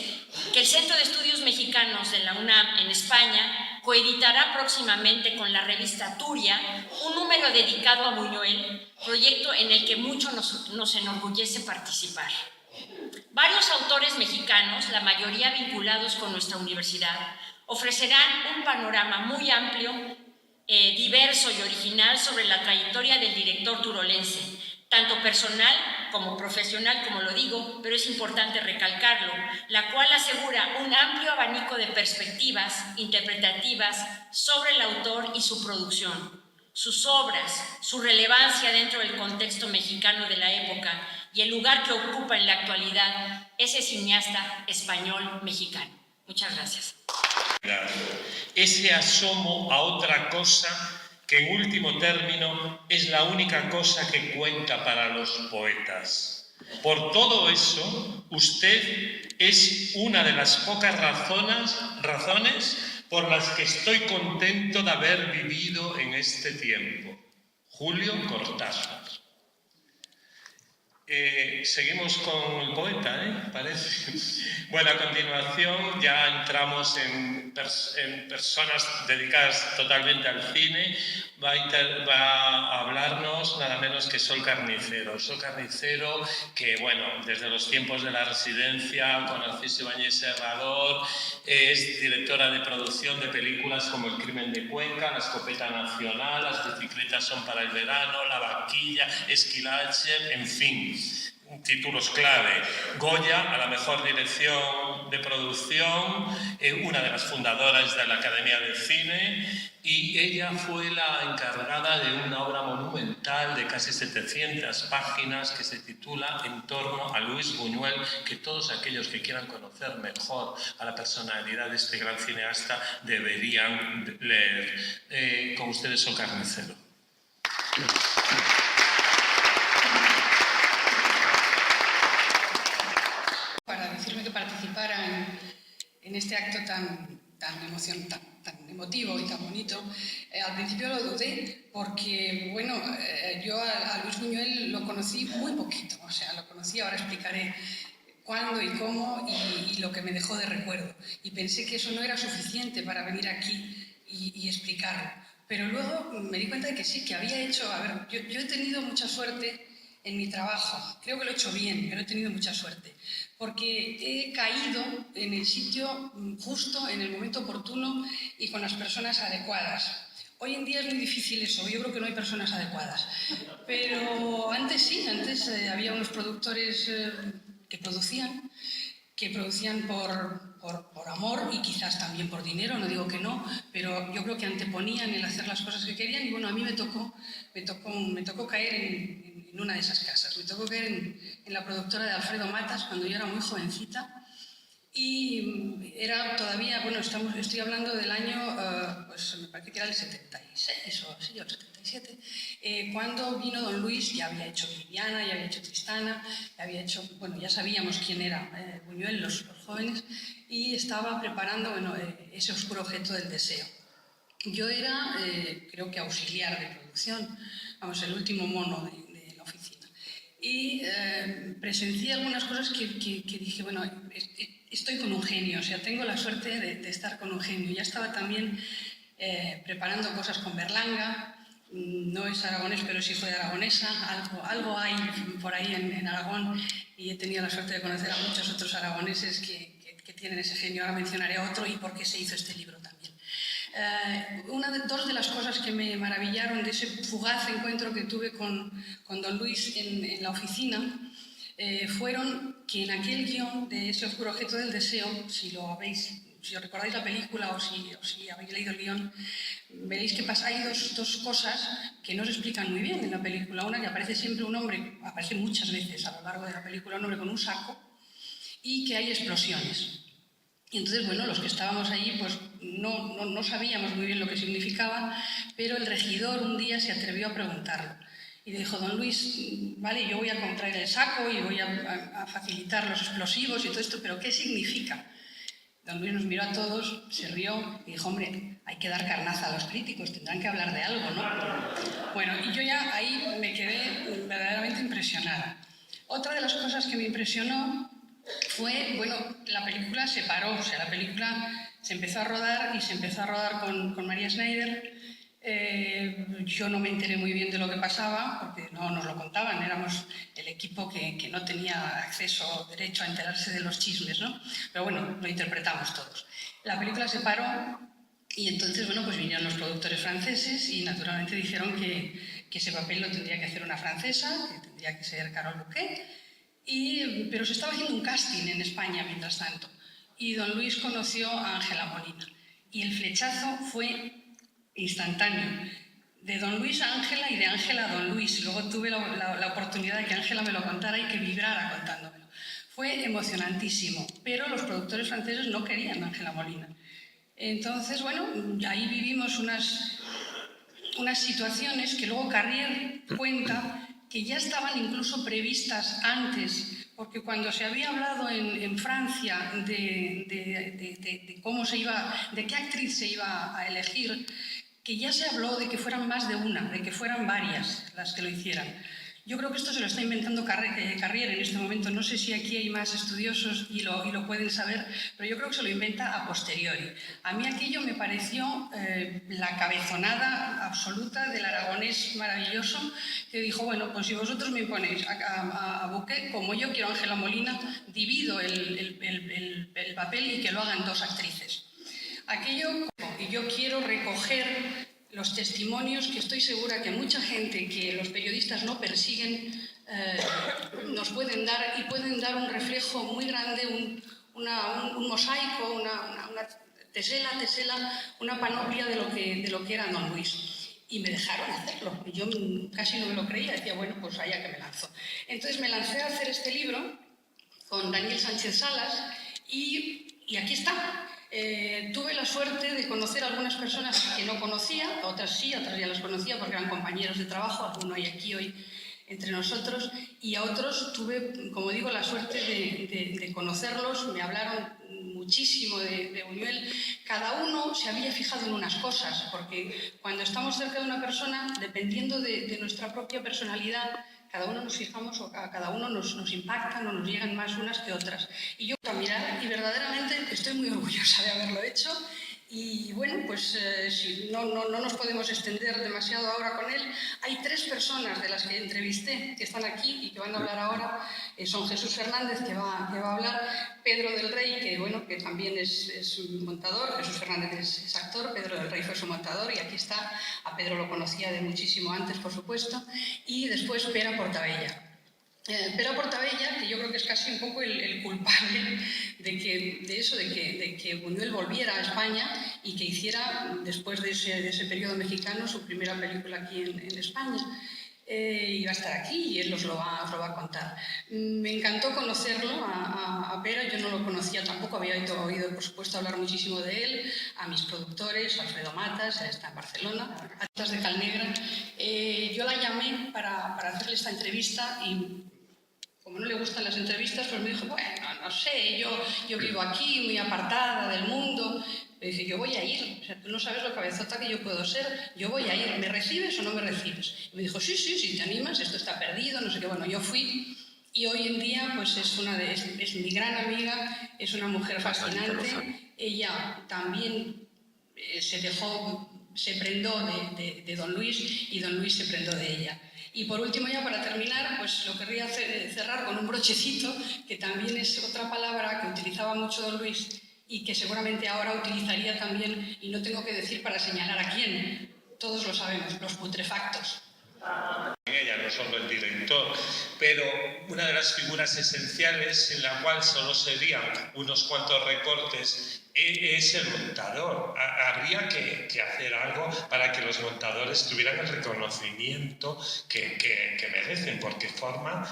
que el Centro de Estudios Mexicanos de la UNAM en España coeditará próximamente con la revista Turia un número dedicado a Buñuel, proyecto en el que mucho nos enorgullece participar. Varios autores mexicanos, la mayoría vinculados con nuestra universidad, ofrecerán un panorama muy amplio, diverso y original sobre la trayectoria del director turolense, tanto personal como profesional, como lo digo, pero es importante recalcarlo, la cual asegura un amplio abanico de perspectivas interpretativas sobre el autor y su producción, sus obras, su relevancia dentro del contexto mexicano de la época y el lugar que ocupa en la actualidad ese cineasta español-mexicano. Muchas gracias. Ese asomo a otra cosa que en último término es la única cosa que cuenta para los poetas. Por todo eso, usted es una de las pocas razones por las que estoy contento de haber vivido en este tiempo. Julio Cortázar. Seguimos con el poeta, parece. Bueno, a continuación ya entramos en personas dedicadas totalmente al cine. Va a hablarnos nada menos que Sol Carnicero. Sol Carnicero, que bueno, desde los tiempos de la residencia con Narciso Ibáñez Serrador, es directora de producción de películas como El crimen de Cuenca, La escopeta nacional, Las bicicletas son para el verano, La vaquilla, Esquilache, en fin. Títulos clave: Goya a la mejor dirección de producción, una de las fundadoras de la Academia de Cine, y ella fue la encargada de una obra monumental de casi 700 páginas que se titula En torno a Luis Buñuel, que todos aquellos que quieran conocer mejor a la personalidad de este gran cineasta deberían leer. Con ustedes, Sol Carnicero. Para decirme que participara en este acto tan emotivo y tan bonito. Al principio lo dudé porque, bueno, yo a Luis Buñuel lo conocí muy poquito, o sea, lo conocí, ahora explicaré cuándo y cómo y lo que me dejó de recuerdo. Y pensé que eso no era suficiente para venir aquí y explicarlo. Pero luego me di cuenta de que sí, que había hecho... A ver, yo he tenido mucha suerte en mi trabajo. Creo que lo he hecho bien, pero he tenido mucha suerte. Porque he caído en el sitio justo, en el momento oportuno y con las personas adecuadas. Hoy en día es muy difícil eso, yo creo que no hay personas adecuadas. Pero antes sí, antes había unos productores que producían por amor y quizás también por dinero, no digo que no, pero yo creo que anteponían el hacer las cosas que querían y bueno, a mí me tocó caer en una de esas casas. Me tocó caer en la productora de Alfredo Matas cuando yo era muy jovencita. Y era todavía, bueno, estoy hablando del año, pues me parece que era el 76 o sí, el 77, cuando vino Don Luis, ya había hecho Viviana, ya había hecho Tristana, ya había hecho, bueno, ya sabíamos quién era Buñuel, los jóvenes, y estaba preparando, bueno, ese oscuro objeto del deseo. Yo era, creo que auxiliar de producción, vamos, el último mono de la oficina. Y presencié algunas cosas que dije, bueno, estoy con un genio, o sea, tengo la suerte de estar con un genio. Ya estaba también preparando cosas con Berlanga, no es aragonés, pero es hijo de aragonesa, algo hay por ahí en Aragón y he tenido la suerte de conocer a muchos otros aragoneses que tienen ese genio. Ahora mencionaré otro y por qué se hizo este libro también. Dos de las cosas que me maravillaron de ese fugaz encuentro que tuve con Don Luis en la oficina fueron que en aquel guión de ese oscuro objeto del deseo, si os recordáis la película o si habéis leído el guión, veréis que hay dos cosas que no se explican muy bien en la película. Una, que aparece siempre un hombre, aparece muchas veces a lo largo de la película, un hombre con un saco, y que hay explosiones. Y entonces, bueno, los que estábamos allí pues no sabíamos muy bien lo que significaba, pero el regidor un día se atrevió a preguntarlo. Y le dijo, Don Luis, vale, yo voy a comprar el saco y voy a facilitar los explosivos y todo esto, pero ¿qué significa? Don Luis nos miró a todos, se rió y dijo, hombre, hay que dar carnaza a los críticos, tendrán que hablar de algo, ¿no? Bueno, y yo ya ahí me quedé verdaderamente impresionada. Otra de las cosas que me impresionó fue, bueno, la película se paró, o sea, la película se empezó a rodar y se empezó a rodar con María Schneider. Yo no me enteré muy bien de lo que pasaba, porque no nos lo contaban, éramos el equipo que no tenía acceso, derecho a enterarse de los chismes, ¿no? Pero bueno, lo interpretamos todos. La película se paró y entonces, bueno, pues vinieron los productores franceses y naturalmente dijeron que ese papel lo tendría que hacer una francesa, que tendría que ser Carole Bouquet, pero se estaba haciendo un casting en España mientras tanto. Y Don Luis conoció a Ángela Molina y el flechazo fue instantáneo. De Don Luis a Ángela y de Ángela a Don Luis. Luego tuve la oportunidad de que Ángela me lo contara y que vibrara contándomelo. Fue emocionantísimo, pero los productores franceses no querían a Ángela Molina. Entonces, bueno, ahí vivimos unas situaciones que luego Carrier cuenta que ya estaban incluso previstas antes, porque cuando se había hablado en Francia de cómo de qué actriz se iba a elegir, que ya se habló de que fueran más de una, de que fueran varias las que lo hicieran. Yo creo que esto se lo está inventando Carrier en este momento. No sé si aquí hay más estudiosos y lo pueden saber, pero yo creo que se lo inventa a posteriori. A mí aquello me pareció la cabezonada absoluta del aragonés maravilloso que dijo, bueno, pues si vosotros me ponéis a Bouquet, como yo quiero a Ángela Molina, divido el papel y que lo hagan dos actrices. Aquello, y yo quiero recoger los testimonios que estoy segura que mucha gente que los periodistas no persiguen nos pueden dar y pueden dar un reflejo muy grande, un mosaico, una tesela, una panoplia de lo que era Don Luis. Y me dejaron hacerlo. Y yo casi no me lo creía, decía, bueno, pues allá que me lanzo. Entonces me lancé a hacer este libro con Daniel Sánchez Salas y aquí está. Tuve la suerte de conocer a algunas personas que no conocía, otras sí, otras ya las conocía porque eran compañeros de trabajo, alguno hay aquí hoy entre nosotros, y a otros tuve, como digo, la suerte de conocerlos. Me hablaron muchísimo de Buñuel. Cada uno se había fijado en unas cosas, porque cuando estamos cerca de una persona, dependiendo de nuestra propia personalidad, cada uno nos fijamos o a cada uno nos impactan o nos llegan más unas que otras. Y yo a mirar y verdaderamente estoy muy orgullosa de haberlo hecho Y bueno, pues si no nos podemos extender demasiado ahora con él. Hay 3 personas de las que entrevisté que están aquí y que van a hablar ahora. Son Jesús Fernández, que va a hablar, Pedro del Rey, que bueno, que también es un montador. Jesús Fernández es actor, Pedro del Rey fue su montador y aquí está. A Pedro lo conocía de muchísimo antes, por supuesto. Y después Pere Portabella. Pere Portabella, que yo creo que es casi un poco el culpable de que Buñuel volviera a España y que hiciera, después de ese periodo mexicano, su primera película aquí en España. Y va a estar aquí y él os lo va a contar. Me encantó conocerlo a Pere, yo no lo conocía tampoco, había oído por supuesto hablar muchísimo de él, a mis productores, Alfredo Matas, él está en Barcelona, Atas de Calnegra. Yo la llamé para hacerle esta entrevista y como no le gustan las entrevistas, pues me dijo, bueno, no sé, yo vivo aquí, muy apartada del mundo. Le dije, yo voy a ir, o sea, tú no sabes lo cabezota que yo puedo ser, yo voy a ir, ¿me recibes o no me recibes? Y me dijo, sí, si te animas, esto está perdido, no sé qué. Bueno, yo fui y hoy en día pues es mi gran amiga, es una mujer fascinante. Ella también se prendó de Don Luis y Don Luis se prendó de ella. Y por último, ya para terminar, pues lo querría cerrar con un brochecito, que también es otra palabra que utilizaba mucho Don Luis y que seguramente ahora utilizaría también, y no tengo que decir para señalar a quién, todos lo sabemos, los putrefactos. Ella, no solo el director, pero una de las figuras esenciales en la cual solo serían unos cuantos recortes es el montador. Habría que hacer algo para que los montadores tuvieran el reconocimiento que merecen, porque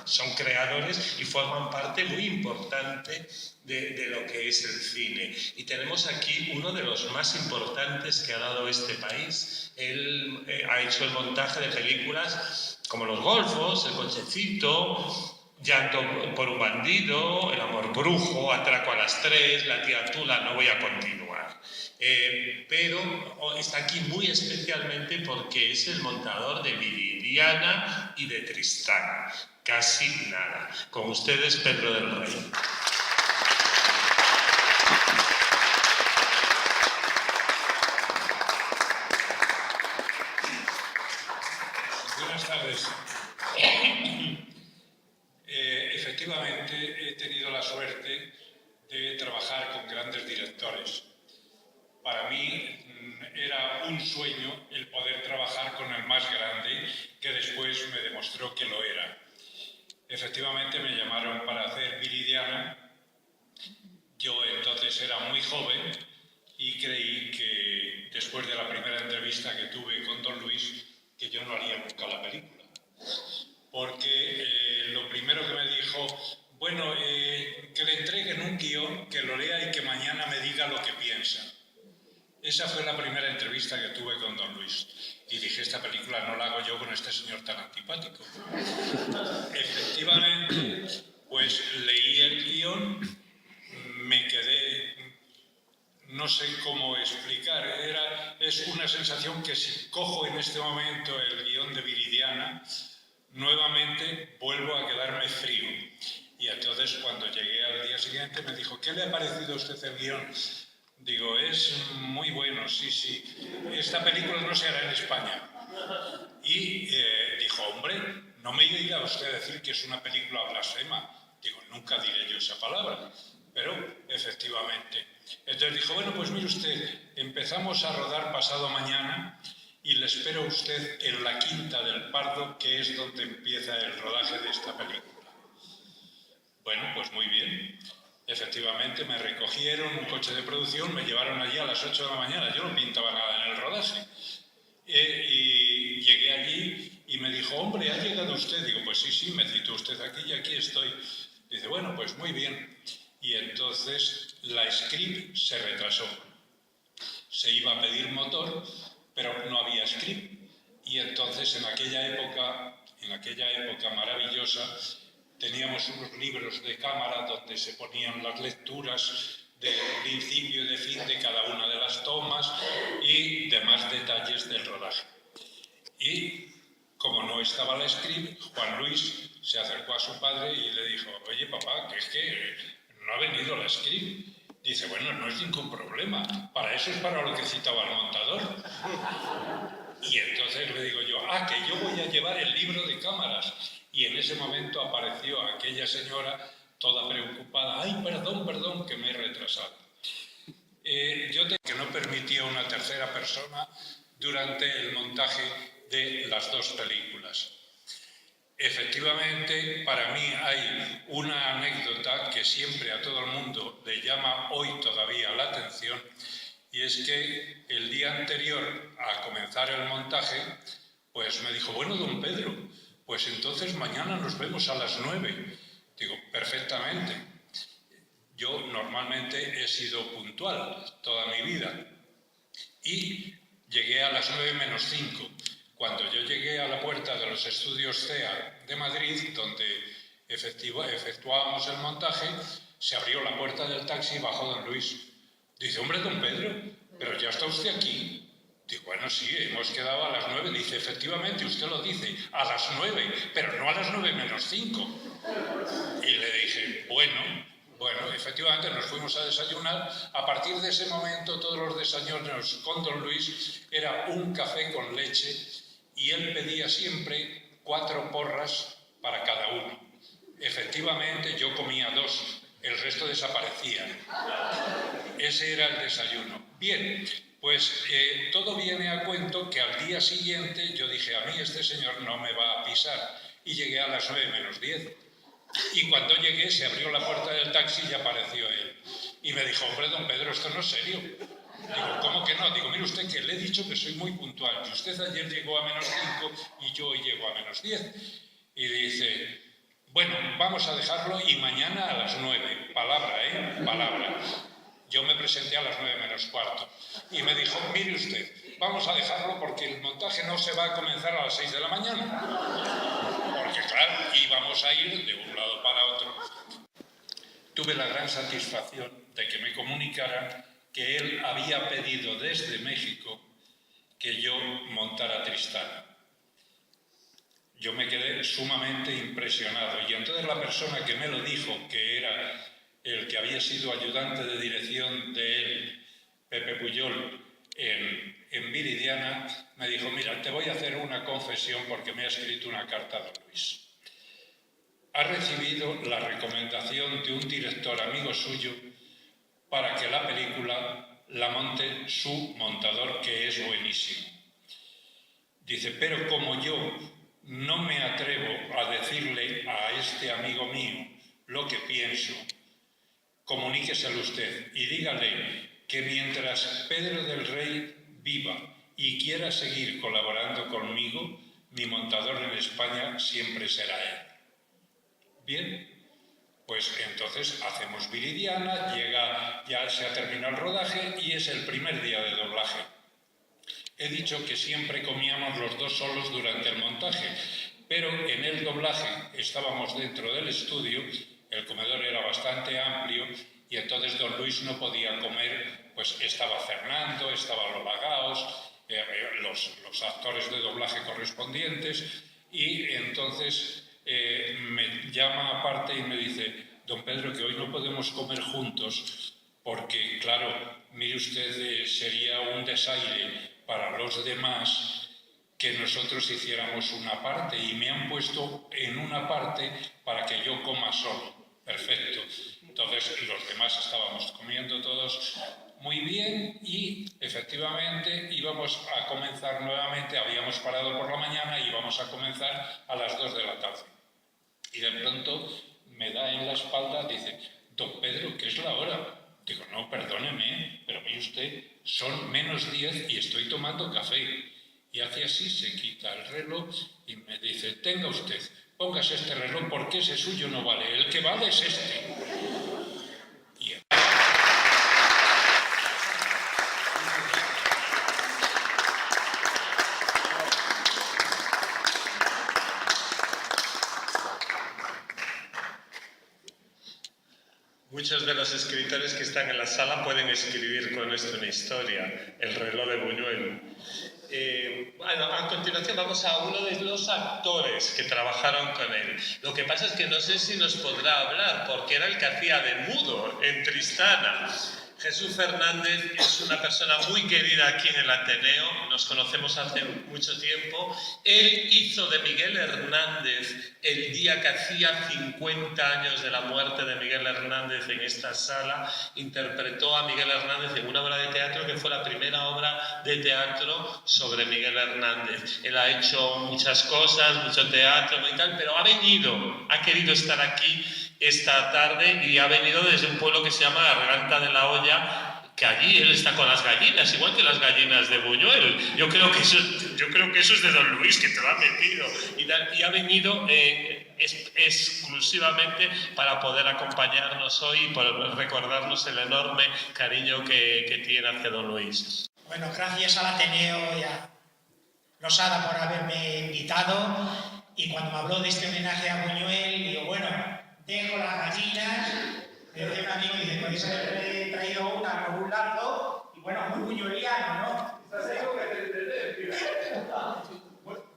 son creadores y forman parte muy importante de lo que es el cine. Y tenemos aquí uno de los más importantes que ha dado este país. Él ha hecho el montaje de películas como Los Golfos, El Cochecito, Llanto por un bandido, El amor brujo, Atraco a las 3, La tía Tula, no voy a continuar. Pero está aquí muy especialmente porque es el montador de Viridiana y de Tristán. Casi nada. Con ustedes, Pedro del Rey. Buenas tardes. Efectivamente, he tenido la suerte de trabajar con grandes directores. Para mí era un sueño el poder trabajar con el más grande, que después me demostró que lo era. Efectivamente, me llamaron para hacer Viridiana. Yo entonces era muy joven y creí que después de la primera entrevista que tuve con Don Luis, que yo no haría nunca la película. Porque lo primero que me dijo, bueno, que le entreguen un guión, que lo lea y que mañana me diga lo que piensa. Esa fue la primera entrevista que tuve con Don Luis. Y dije, esta película no la hago yo con este señor tan antipático. Efectivamente, pues leí el guión, me quedé, no sé cómo explicar, es una sensación que si cojo en este momento el guión de Viridiana, nuevamente vuelvo a quedarme frío. Y entonces cuando llegué al día siguiente me dijo, ¿qué le ha parecido a usted el guión? Digo, es muy bueno, sí. Esta película no se hará en España. Y dijo, hombre, no me diga usted decir que es una película blasfema. Digo, nunca diré yo esa palabra. Pero efectivamente. Entonces dijo, bueno, pues mire usted, empezamos a rodar pasado mañana y le espero a usted en la Quinta del Pardo, que es donde empieza el rodaje de esta película. Bueno, pues muy bien. Efectivamente, me recogieron un coche de producción, me llevaron allí a las 8 de la mañana. Yo no pintaba nada en el rodaje. Y llegué allí y me dijo, hombre, ¿ha llegado usted? Digo, pues sí, me citó usted aquí y aquí estoy. Dice, bueno, pues muy bien. Y entonces la script se retrasó. Se iba a pedir motor, pero no había script. Y entonces en aquella época maravillosa, teníamos unos libros de cámara donde se ponían las lecturas de principio y de fin de cada una de las tomas y demás detalles del rodaje. Y como no estaba el script, Juan Luis se acercó a su padre y le dijo, oye papá, que es que no ha venido el script. Dice, bueno, no es ningún problema, para eso es para lo que citaba el montador. Y entonces le digo yo, que yo voy a llevar el libro de cámaras. Y en ese momento apareció aquella señora toda preocupada, ay, perdón, que me he retrasado. Que no permitía una tercera persona durante el montaje de las dos películas. Efectivamente, para mí hay una anécdota que siempre a todo el mundo le llama hoy todavía la atención, y es que el día anterior a comenzar el montaje, pues me dijo, bueno, don Pedro, pues entonces mañana nos vemos a las 9. Digo, perfectamente. Yo normalmente he sido puntual toda mi vida y llegué a las 9 menos 5. Cuando yo llegué a la puerta de los estudios CEA de Madrid, donde efectuábamos el montaje, se abrió la puerta del taxi y bajó don Luis. Dice, hombre, don Pedro, ¿pero ya está usted aquí? Digo, bueno, sí, hemos quedado a las 9. Dice, efectivamente, usted lo dice, a las 9, pero no a las 9 menos 5. Y le dije, bueno, efectivamente nos fuimos a desayunar. A partir de ese momento, todos los desayunos con don Luis era un café con leche y él pedía siempre 4 porras para cada uno. Efectivamente, yo comía 2, el resto desaparecía. Ese era el desayuno. Bien, pues todo viene a cuento que al día siguiente yo dije, a mí este señor no me va a pisar. Y llegué a las 9 menos 10. Y cuando llegué se abrió la puerta del taxi y apareció él. Y me dijo, hombre, don Pedro, esto no es serio. Digo, ¿cómo que no? Digo, mire usted que le he dicho que soy muy puntual. Y usted ayer llegó a menos 5 y yo hoy llego a menos 10. Y dice, bueno, vamos a dejarlo y mañana a las 9. Palabra, palabra. Yo me presenté a las 9 menos cuarto. Y me dijo, mire usted, vamos a dejarlo porque el montaje no se va a comenzar a las 6 de la mañana. Porque claro, íbamos a ir de un lado para otro. Tuve la gran satisfacción de que me comunicaran que él había pedido desde México que yo montara Tristana. Yo me quedé sumamente impresionado y entonces la persona que me lo dijo, que era el que había sido ayudante de dirección de él, Pepe Puyol, en Viridiana, me dijo, mira, te voy a hacer una confesión porque me ha escrito una carta don Luis. Ha recibido la recomendación de un director amigo suyo para que la película la monte su montador, que es buenísimo. Dice, pero como yo no me atrevo a decirle a este amigo mío lo que pienso, comuníqueselo usted y dígale que mientras Pedro del Rey viva y quiera seguir colaborando conmigo, mi montador en España siempre será él. Bien, pues entonces hacemos Viridiana, ya se ha terminado el rodaje y es el primer día de doblaje. He dicho que siempre comíamos los dos solos durante el montaje, pero en el doblaje estábamos dentro del estudio, el comedor era bastante amplio y entonces don Luis no podía comer, pues estaba Fernando, estaba Lola Gaos, los actores de doblaje correspondientes, y entonces me llama aparte y me dice, don Pedro, que hoy no podemos comer juntos porque, claro, mire usted, sería un desaire para los demás que nosotros hiciéramos una parte y me han puesto en una parte para que yo coma solo. Perfecto. Entonces los demás estábamos comiendo todos muy bien y efectivamente íbamos a comenzar nuevamente, habíamos parado por la mañana y íbamos a comenzar a las 2 de la tarde. Y de pronto me da en la espalda, dice, don Pedro, ¿qué es la hora? Digo, no, perdóneme, pero mire usted, son menos 10 y estoy tomando café. Y hace así, se quita el reloj y me dice, tenga usted, póngase este reloj porque ese suyo no vale, el que vale es este. Y muchos de los escritores que están en la sala pueden escribir con esto una historia, El reloj de Buñuel. A continuación continuación vamos a uno de los actores que trabajaron con él. Lo que pasa es que no sé si nos podrá hablar, porque era el que hacía de mudo en Tristana. Jesús Fernández es una persona muy querida aquí en el Ateneo, nos conocemos hace mucho tiempo. Él hizo de Miguel Hernández el día que hacía 50 años de la muerte de Miguel Hernández en esta sala. Interpretó a Miguel Hernández en una obra de teatro que fue la primera obra de teatro sobre Miguel Hernández. Él ha hecho muchas cosas, mucho teatro y tal, pero ha querido estar aquí esta tarde y ha venido desde un pueblo que se llama La Reganta de la Olla, que allí él está con las gallinas, igual que las gallinas de Buñuel. Yo creo que eso es de Don Luis, que te lo ha metido. Y ha venido exclusivamente para poder acompañarnos hoy y por recordarnos el enorme cariño que tiene hacia Don Luis. Bueno, gracias al Ateneo y a Losada por haberme invitado. Y cuando me habló de este homenaje a Buñuel, digo, bueno, dejo las gallinas. Me decía un amigo y dice, podéis haberle traído una con un lazo, y bueno, muy buñueliano, ¿no?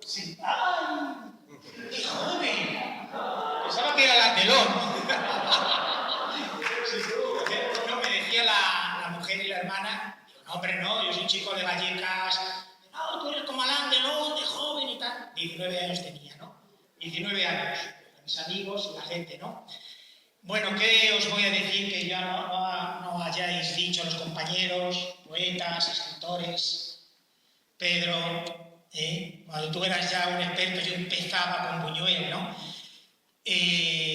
Sí. ¡Ay! ¡Qué joven! Pensaba que era la telón. No, me decía la mujer y la hermana, no, hombre, no, yo soy un chico de Vallecas. No, tú eres como Alain Delon, de joven y tal. 19 años tenía, ¿no? 19 años. Mis amigos y la gente, ¿no? Bueno, ¿qué os voy a decir que ya no hayáis dicho los compañeros, poetas, escritores? Pedro, cuando tú eras ya un experto, yo empezaba con Buñuel, ¿no?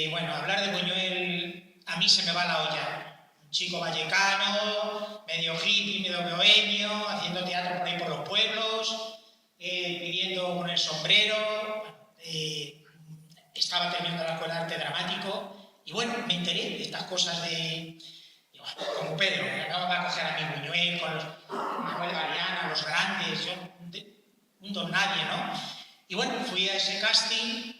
Bueno, hablar de Buñuel a mí se me va la olla. Un chico vallecano, medio hippie, medio bohemio, haciendo teatro por ahí por los pueblos, pidiendo con el sombrero. Estaba terminando la escuela de arte dramático y bueno, me enteré de estas cosas como Pedro, me acababa de coger a mi Buñuel con Manuel Galeana, los grandes, yo un don nadie, ¿no? Y bueno, fui a ese casting,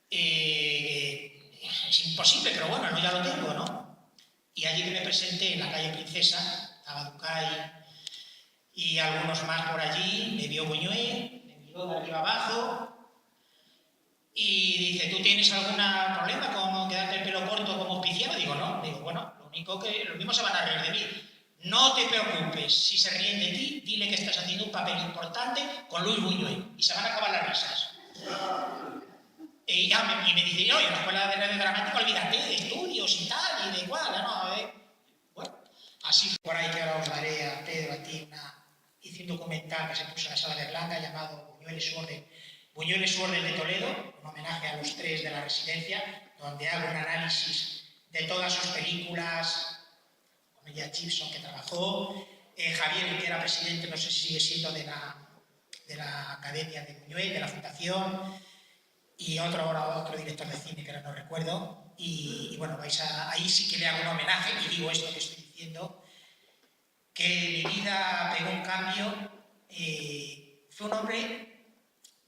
es imposible, pero bueno, no, ya lo tengo, ¿no? Y allí que me presenté en la calle Princesa, estaba Ducay y algunos más por allí, me vio Buñuel, me miró de arriba abajo. Y dice, ¿tú tienes algún problema con quedarte el pelo corto como auspiciado? Digo, no. Digo, bueno, lo único que los mismos se van a reír de mí. No te preocupes, si se ríen de ti, dile que estás haciendo un papel importante con Luis Buñuel y se van a acabar las risas. Y me dice, no, en la escuela de radio dramática olvídate de estudios y tal, y de igual, ¿no? Bueno, así por ahí que ahora os daré a Pedro, a ti, hice un documental que se puso en la Sala de Blanca llamado Buñuel y su orden. Buñuel y su orden de Toledo, un homenaje a los tres de la Residencia, donde hago un análisis de todas sus películas, con ella Gibson que trabajó, Javier, que era presidente, no sé si sigue siendo de la Academia de Buñuel, de la Fundación, y otro director de cine que ahora no recuerdo, y bueno, ahí sí que le hago un homenaje, y digo esto que estoy diciendo, que mi vida pegó un cambio, fue un hombre...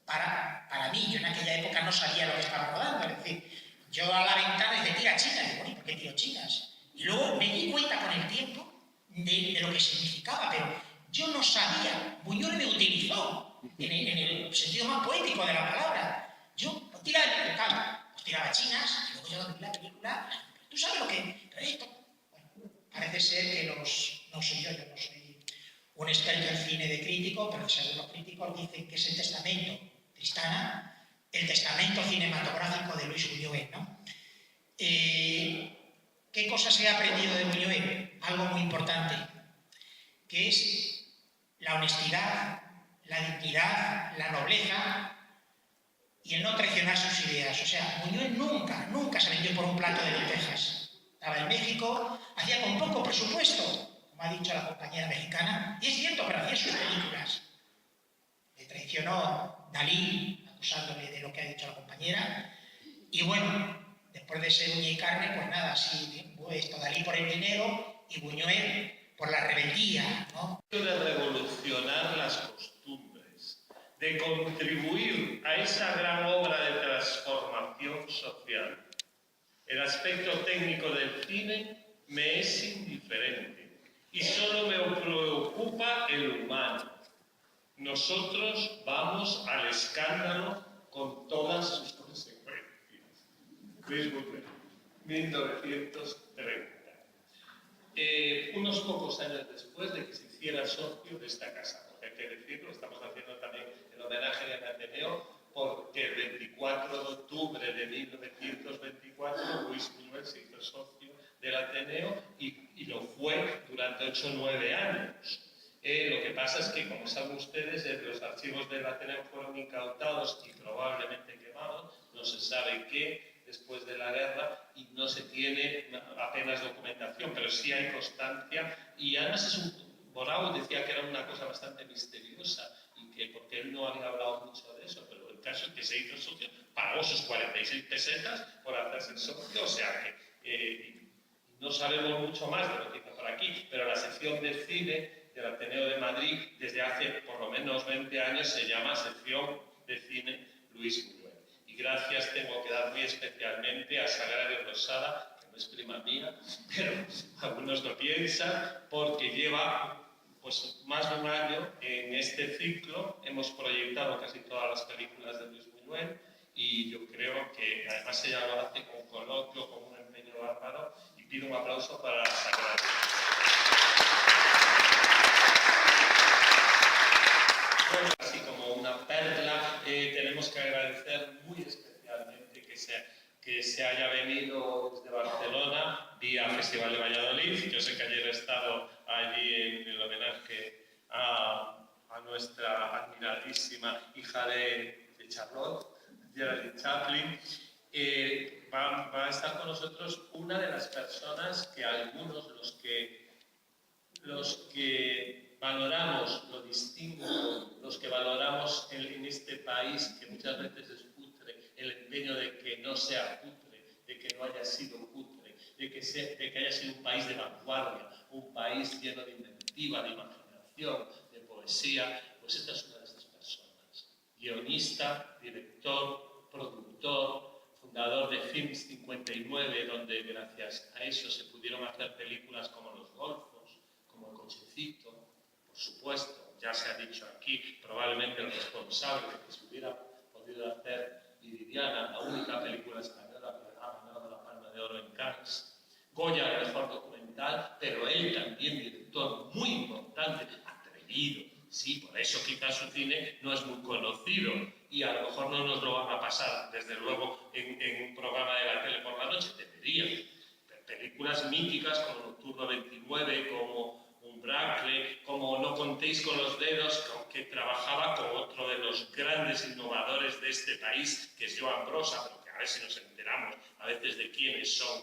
Para mí, yo en aquella época no sabía lo que estaba rodando, es decir, yo a la ventana decía, tira chinas, digo, bueno, ¿por qué tiro chinas? Y luego me di cuenta con el tiempo de lo que significaba, pero yo no sabía, Buñuel me utilizó en el sentido más poético de la palabra. Yo tiraba chinas, y luego yo vi la película, tú sabes lo que... Pero esto, bueno, parece ser que no soy yo no soy un experto en cine de crítico, pero según los críticos dicen que es el testamento Tristana, el testamento cinematográfico de Luis Buñuel, ¿no? ¿Qué cosas he aprendido de Buñuel? Algo muy importante, que es la honestidad, la dignidad, la nobleza y el no traicionar sus ideas. O sea, Buñuel nunca se vendió por un plato de lentejas. Estaba en México, hacía con poco presupuesto, como ha dicho la compañera mexicana, y es cierto, pero hacía sus películas. Le traicionó Dalí, acusándole de lo que ha dicho la compañera, y bueno, después de ser uña y carne, pues nada, sí, Dalí por el dinero y Buñuel por la rebeldía, ¿no? De revolucionar las costumbres, de contribuir a esa gran obra de transformación social. El aspecto técnico del cine me es indiferente y solo me preocupa el humano. Nosotros vamos al escándalo con todas sus consecuencias. Luis Buñuel, 1930. Unos pocos años después de que se hiciera socio de esta casa, porque hay que decirlo, estamos haciendo también el homenaje al Ateneo, porque el 24 de octubre de 1924 Luis Buñuel se hizo socio del Ateneo y lo fue durante 8 o 9 años. Lo que pasa es que, como saben ustedes, los archivos del Ateneo fueron incautados y probablemente quemados, no se sabe qué, después de la guerra, y no se tiene apenas documentación, pero sí hay constancia, y además Borau decía que era una cosa bastante misteriosa, y que porque él no había hablado mucho de eso, pero el caso es que se hizo socio, pagó sus 46 pesetas por hacerse socio, o sea que no sabemos mucho más de lo que hizo por aquí, pero la sección de cine del Ateneo de Madrid, desde hace por lo menos 20 años, se llama Sección de Cine Luis Buñuel. Y gracias tengo que dar muy especialmente a Sagrario Rosada, que no es prima mía, pero algunos lo piensan, porque lleva pues, más de un año en este ciclo. Hemos proyectado casi todas las películas de Luis Buñuel y yo creo que además ella lo hace con coloquio, con un empeño bárbaro, y pido un aplauso para Sagrario. Bueno, así como una perla, tenemos que agradecer muy especialmente que se haya venido desde Barcelona vía Festival de Valladolid. Yo sé que ayer he estado allí en el homenaje a nuestra admiradísima hija de Charlotte, Geraldine Chaplin. Va a estar con nosotros una de las personas que algunos, los que valoramos lo distinto, los que valoramos en este país, que muchas veces es cutre, el empeño de que no sea cutre, de que no haya sido cutre, de que haya sido un país de vanguardia, un país lleno de inventiva, de imaginación, de poesía, pues esta es una de esas personas. Guionista, director, productor, fundador de Films 59, donde gracias a eso se pudieron hacer películas como Los Golfos, como El Cochecito. Por supuesto, ya se ha dicho aquí, probablemente el responsable de que se hubiera podido hacer Viridiana, la única película española que ha ganado la Palma de Oro en Cannes. Goya, el mejor documental, pero él también director muy importante, atrevido. Sí, por eso quizás su cine no es muy conocido y a lo mejor no nos lo van a pasar, desde luego, en un programa de la tele por la noche. Deberían. Películas míticas como Nocturno 29, como Umbracle, como No contéis con los dedos, que trabajaba con otro de los grandes innovadores de este país, que es Joan Brossa, pero que a ver si nos enteramos a veces de quiénes son.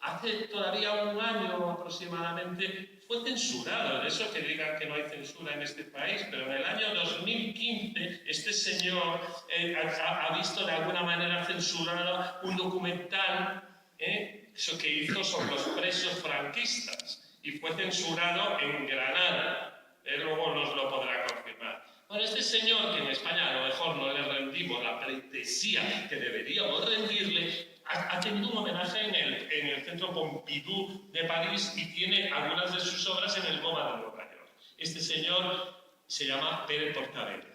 Hace todavía un año aproximadamente fue censurado, de eso que digan que no hay censura en este país, pero en el año 2015 este señor ha visto de alguna manera censurado un documental, eso que hizo sobre los presos franquistas, y fue censurado en Granada. Él luego nos lo podrá confirmar. Bueno, este señor, que en España a lo mejor no le rendimos la pleitesía que deberíamos rendirle, ha tenido un homenaje en el Centro Pompidou de París y tiene algunas de sus obras en el MoMA de Nueva York. Este señor se llama Pere Portabella.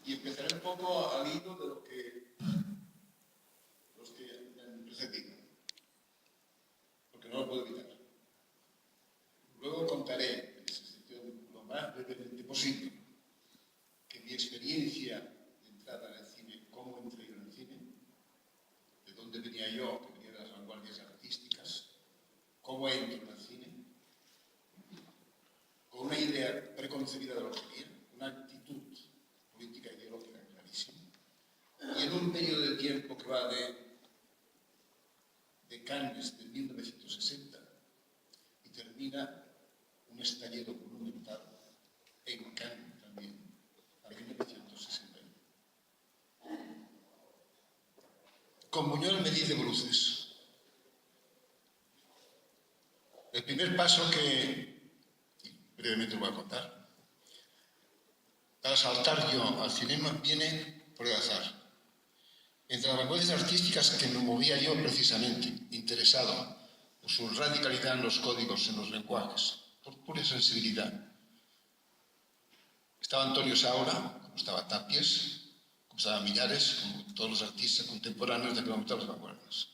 Y empezaré un poco al hilo de lo que los que me han precedido, porque no lo puedo evitar. Luego contaré, en esa sección, lo más brevemente posible, que mi experiencia de entrada en el cine, cómo entré en el cine, de dónde venía yo, que venía de las vanguardias artísticas, cómo entro en el cine, con una idea preconcebida de lo que quería, una actitud política ideológica clarísima, y en un periodo de tiempo que va de Cannes de 1960 y termina un estallido monumental en Cannes también, a 1961. Con Buñuel me dice bruces. El primer paso que, brevemente lo voy a contar, para saltar yo al cinema viene por el azar. Entre las vanguardias artísticas que me movía yo precisamente, interesado por su radicalidad en los códigos, en los lenguajes, por pura sensibilidad, Estaba Antonio Saura, como estaba Tapies, como estaba Millares, como todos los artistas contemporáneos de aquel momento de las vanguardias.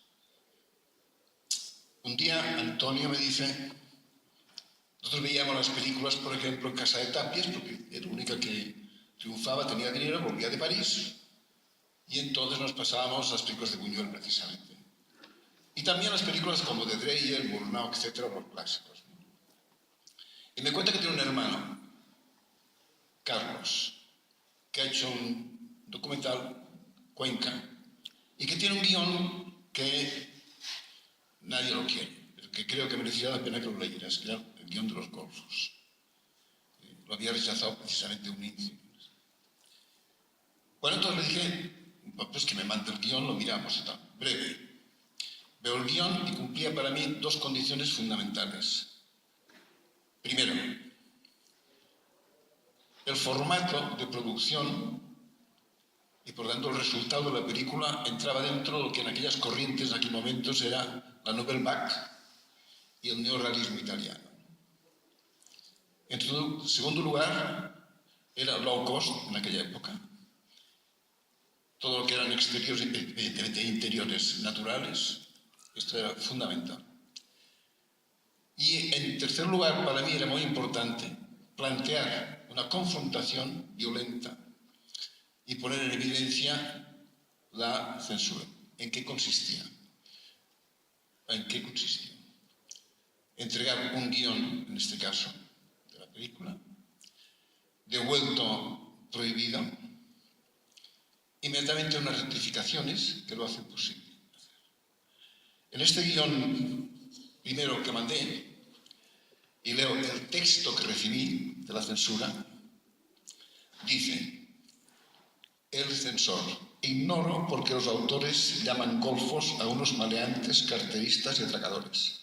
Un día Antonio me dice, nosotros veíamos las películas, por ejemplo, en casa de Tapies, porque era la única que triunfaba, tenía dinero, volvía de París, y entonces nos pasábamos las películas de Buñuel, precisamente. Y también las películas como de Dreyer, Murnau, etcétera, los clásicos. Y me cuenta que tiene un hermano, Carlos, que ha hecho un documental, Cuenca, y que tiene un guión que nadie lo quiere, pero que creo que merecía la pena que lo leyeras, que era el guión de los golfos. Lo había rechazado precisamente un índice. Bueno, entonces le dije, pues que me mande el guión, lo miramos y tal. Breve. Veo el guión y cumplía para mí dos condiciones fundamentales. Primero, el formato de producción y por tanto el resultado de la película entraba dentro de lo que en aquellas corrientes, en aquellos momentos, era la Nouvelle Vague y el neorrealismo italiano. En segundo lugar, era low cost en aquella época. Todo lo que eran exteriores e interiores naturales, esto era fundamental. Y en tercer lugar, para mí era muy importante plantear una confrontación violenta y poner en evidencia la censura. ¿En qué consistía? ¿En qué consistía? Entregar un guión, en este caso, de la película, devuelto prohibido, inmediatamente unas rectificaciones que lo hacen posible. En este guión primero que mandé, y leo el texto que recibí de la censura, dice: el censor, ignoro por qué los autores llaman golfos a unos maleantes, carteristas y atracadores.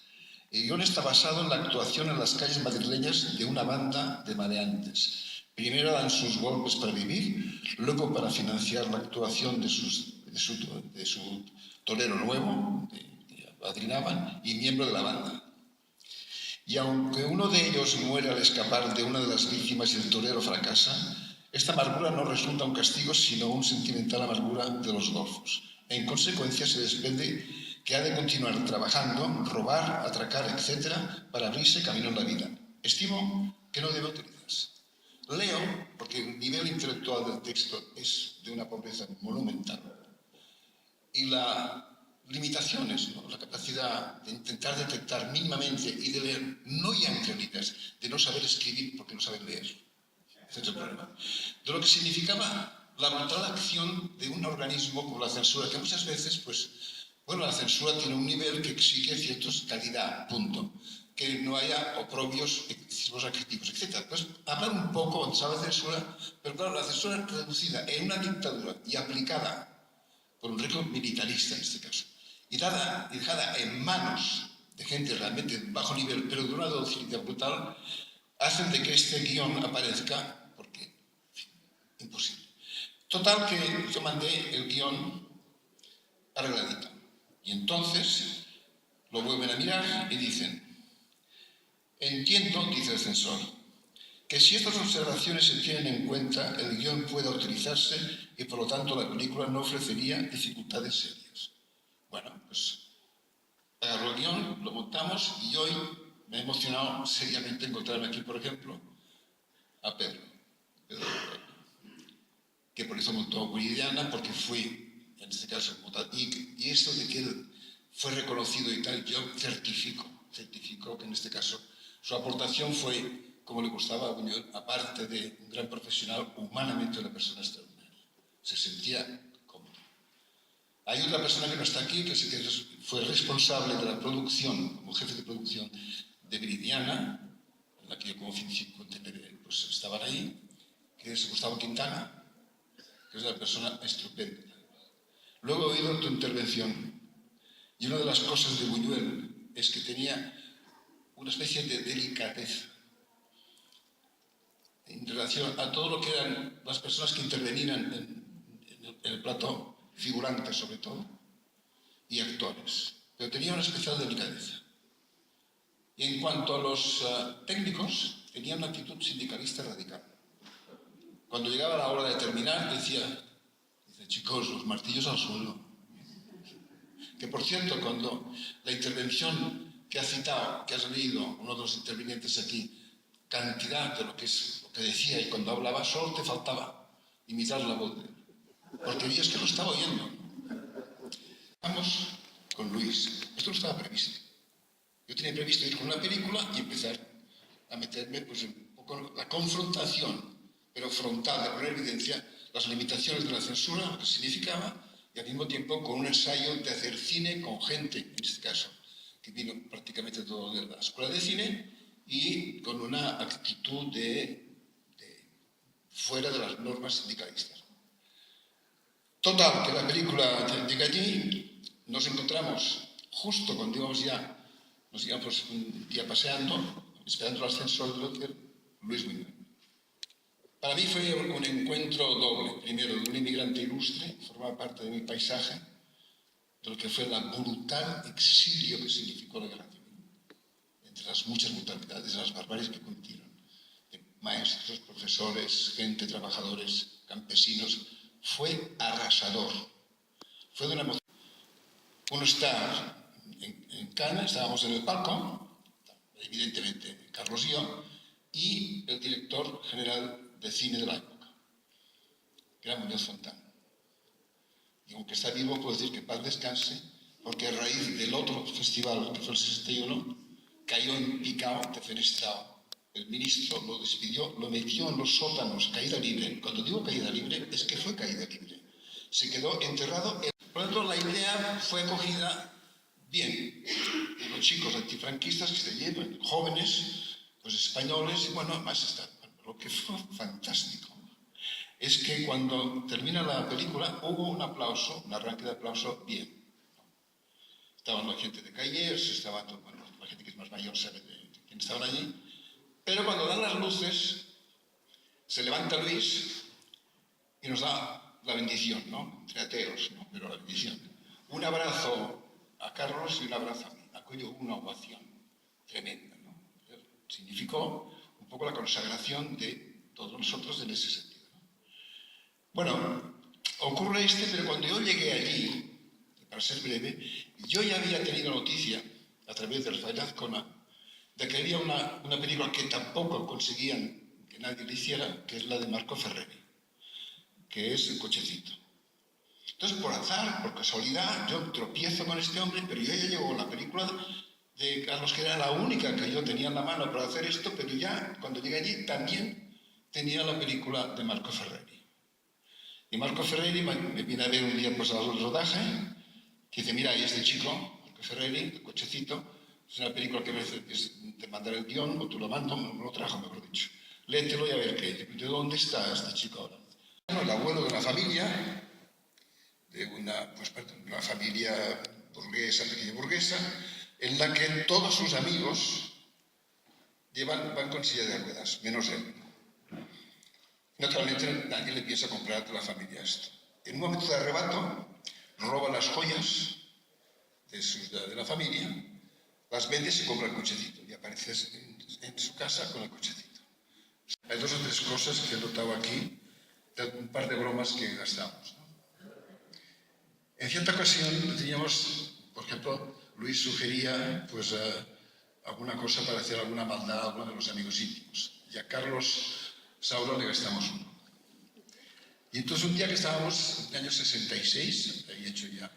El guión está basado en la actuación en las calles madrileñas de una banda de maleantes. Primero dan sus golpes para vivir, luego para financiar la actuación de su torero nuevo, que padrinaban, y miembro de la banda. Y aunque uno de ellos muere al escapar de una de las víctimas y el torero fracasa, esta amargura no resulta un castigo, sino una sentimental amargura de los golfos. En consecuencia, se desprende que ha de continuar trabajando, robar, atracar, etc., para abrirse camino en la vida. Estimo que no debe utilizarse. Leo, porque el nivel intelectual del texto es de una pobreza monumental, y las limitaciones, ¿no? La capacidad de intentar detectar mínimamente y de leer, no ya entre líneas, de no saber escribir porque no saber leer. Ese es el problema. De lo que significaba la brutal acción de un organismo como la censura, que muchas veces, pues, bueno, la censura tiene un nivel que exige cierta calidad, punto. Que no haya oprobios, excesivos adjetivos, etc. Pues hablar un poco de la censura, pero claro, la censura reducida en una dictadura y aplicada por un régimen militarista en este caso, y dejada en manos de gente realmente de bajo nivel, pero de una docilidad brutal, hacen de que este guión aparezca, porque, en fin, imposible. Total que yo mandé el guión arregladito. Y entonces lo vuelven a mirar y dicen: entiendo, dice el censor, que si estas observaciones se tienen en cuenta, el guión pueda utilizarse y por lo tanto la película no ofrecería dificultades serias. Bueno, pues agarro el guión, lo montamos y hoy me ha emocionado seriamente encontrarme aquí, por ejemplo, a Pedro, que por eso montó Viridiana, porque fui, en este caso, y esto de que él fue reconocido y tal, yo certifico que en este caso su aportación fue, como le gustaba a Buñuel, aparte de un gran profesional, humanamente una persona extraordinaria. Se sentía cómodo. Hay otra persona que no está aquí, que fue responsable de la producción, como jefe de producción de Viridiana, en la que yo como científico pues estaban ahí, que es Gustavo Quintana, que es una persona estupenda. Luego he oído tu intervención, y una de las cosas de Buñuel es que tenía una especie de delicadeza en relación a todo lo que eran las personas que intervenían en el plató, figurantes sobre todo, y actores. Pero tenía una especial delicadeza. Y en cuanto a los técnicos, tenía una actitud sindicalista radical. cuando llegaba la hora de terminar, dice, chicos, los martillos al suelo. Que por cierto, cuando la intervención que ha citado, que has leído, uno de los intervinientes aquí, cantidad de lo que decía, y cuando hablaba solo te faltaba imitar la voz de él. Porque yo es que lo estaba oyendo. Vamos con Luis. Esto no estaba previsto. Yo tenía previsto ir con una película y empezar a meterme pues, un poco la confrontación, pero frontal, de poner en evidencia las limitaciones de la censura, lo que significaba, y al mismo tiempo con un ensayo de hacer cine con gente, en este caso, que vino prácticamente todo de la escuela de cine, y con una actitud de fuera de las normas sindicalistas. Total, que la película llega allí, nos encontramos justo cuando íbamos ya, nos íbamos un día paseando, esperando el ascensor del hotel, Luis Buñuel. Para mí fue un encuentro doble, primero de un inmigrante ilustre, formaba parte de mi paisaje, de lo que fue la brutal exilio que significó la guerra civil, entre las muchas brutalidades, las barbaries que cometieron, de maestros, profesores, gente, trabajadores, campesinos, fue arrasador, fue de una emoción. Uno está en Cannes, estábamos en el palco, evidentemente Carlos y yo, y el director general de cine de la época, que era Muñoz Fontán. Y aunque está vivo, puedo decir que paz descanse, porque a raíz del otro festival, que fue el 61, cayó en picao, defenestrado. El ministro lo despidió, lo metió en los sótanos, caída libre. Cuando digo caída libre, es que fue caída libre. Se quedó enterrado. Por lo tanto, la idea fue acogida bien. Y los chicos antifranquistas que se llevan, jóvenes, pues españoles, y bueno, además está. Lo que fue fantástico es que cuando termina la película hubo un aplauso, un arranque de aplauso bien. Estaban la gente de Callers, estaba bueno, la gente que es más mayor sabe de quién estaban allí, pero cuando dan las luces se levanta Luis y nos da la bendición, ¿no? Entre ateos, ¿no? Pero la bendición. Un abrazo a Carlos y un abrazo a mí. Aquello una ovación tremenda, ¿no? Significó un poco la consagración de todos nosotros en ese sentido. Bueno, ocurre pero cuando yo llegué allí, para ser breve, yo ya había tenido noticia, a través de Rafael Azcona, de que había una película que tampoco conseguían que nadie le hiciera, que es la de Marco Ferreri, que es El cochecito. Entonces, por azar, por casualidad, yo tropiezo con este hombre, pero yo ya llevo la película de Carlos, que era la única que yo tenía en la mano para hacer esto, pero ya cuando llegué allí también tenía la película de Marco Ferreri. Y Marco Ferreri me viene a ver un día pues, al rodaje, que dice, mira, ahí este chico, Marco Ferreri, El cochecito, es una película que te mandaré el guión, o tú lo mando, me lo trajo, mejor dicho. Léetelo y a ver qué. ¿De dónde está este chico ahora? Bueno, el abuelo de una familia, de una familia burguesa, pequeña burguesa, en la que todos sus amigos van con silla de ruedas, menos él. Naturalmente, nadie le piensa comprar a la familia esto. En un momento de arrebato, roba las joyas de la familia, las vende y se compra el cochecito. Y aparece en su casa con el cochecito. Hay dos o tres cosas que he notado aquí, un par de bromas que gastamos, ¿no? En cierta ocasión teníamos, por ejemplo, Luis sugería pues, alguna cosa para hacer alguna maldad a alguno de los amigos íntimos. Y a Carlos Saura le gastamos uno. Y entonces un día que estábamos en el año 66, había hecho ya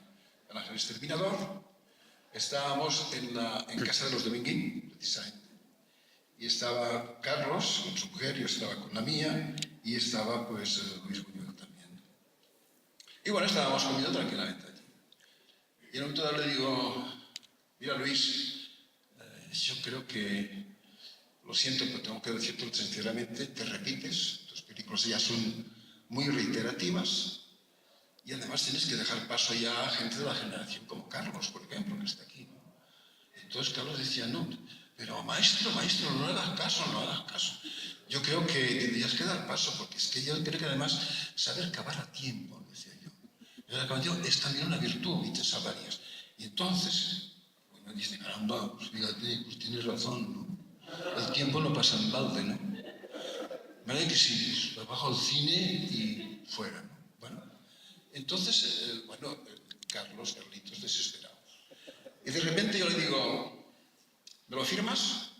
El Ángel Exterminador, estábamos en casa de los Dominguín, precisamente. Y estaba Carlos con su mujer, yo estaba con la mía, y estaba pues Luis Buñuel también. Y bueno, estábamos comiendo tranquilamente allí. Y en un momento dado le digo, mira Luis, yo creo que, lo siento, pero tengo que decirte sinceramente, te repites, tus películas ya son muy reiterativas, y además tienes que dejar paso ya a gente de la generación como Carlos, por ejemplo, que está aquí, ¿no? Entonces Carlos decía, no, pero maestro, no le hagas caso, no le hagas caso. Yo creo que tendrías que dar paso, porque es que yo creo que además saber acabar a tiempo, decía yo. El acabar es también una virtud y te salvarías. Y entonces, bueno, dice, caramba, pues fíjate, pues tienes razón, ¿no? El tiempo no pasa en balde, ¿no? De manera que sí, pues bajo al cine y fuera, ¿no? Bueno, entonces, Carlos, Carlitos, desesperado. Y de repente yo le digo, ¿me lo firmas?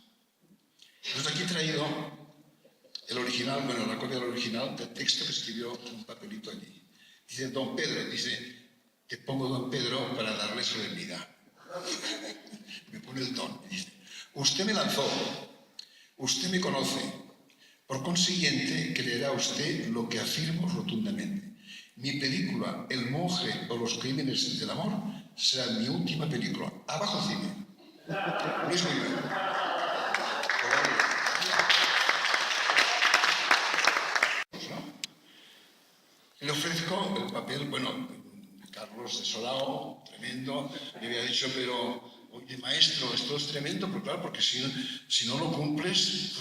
Entonces aquí he traído el original, la copia del original del texto que escribió en un papelito allí. Dice, don Pedro, dice, te pongo don Pedro para darle solemnidad. Me pone el don. Dice, usted me lanzó, usted me conoce, por consiguiente creerá usted lo que afirmo rotundamente. Mi película, El monje o los crímenes del amor, será mi última película. Abajo cine. Luis Buñuel. Le ofrezco el papel, Carlos desolado, tremendo, le había dicho, pero, oye, maestro, esto es tremendo, pero claro, porque si no lo cumples,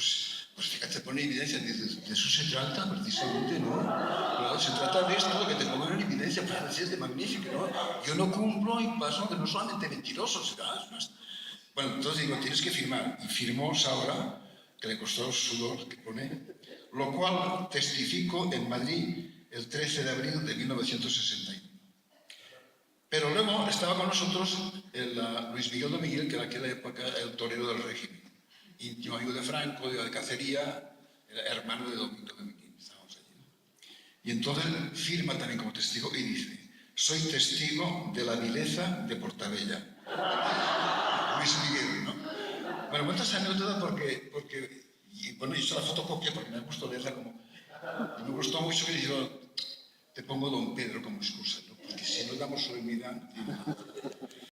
pues fíjate, pone en evidencia, de eso se trata precisamente, ¿no? Claro, se trata de esto, de que te pongan en evidencia, pues es de magnífico, ¿no? Yo no cumplo y paso de no solamente mentirosos, ¿sabes? Bueno, entonces digo, tienes que firmar. Y firmó Saura, que le costó sudor, que pone, lo cual testifico en Madrid el 13 de abril de 1961. Pero luego estaba con nosotros Luis Miguel Domínguez, que en aquella época era el torero del régimen. Íntimo amigo de Franco, de cacería, era hermano de Domingo Domínguez. Estábamos allí. Y entonces firma también como testigo y dice, soy testigo de la vileza de Portabella. Luis Miguel, ¿no? Bueno, cuento esa anécdota porque hice la fotocopia porque me gustó leerla como... Y me gustó mucho que dijo, te pongo don Pedro como excusa, ¿no? Porque si no damos solemnidad...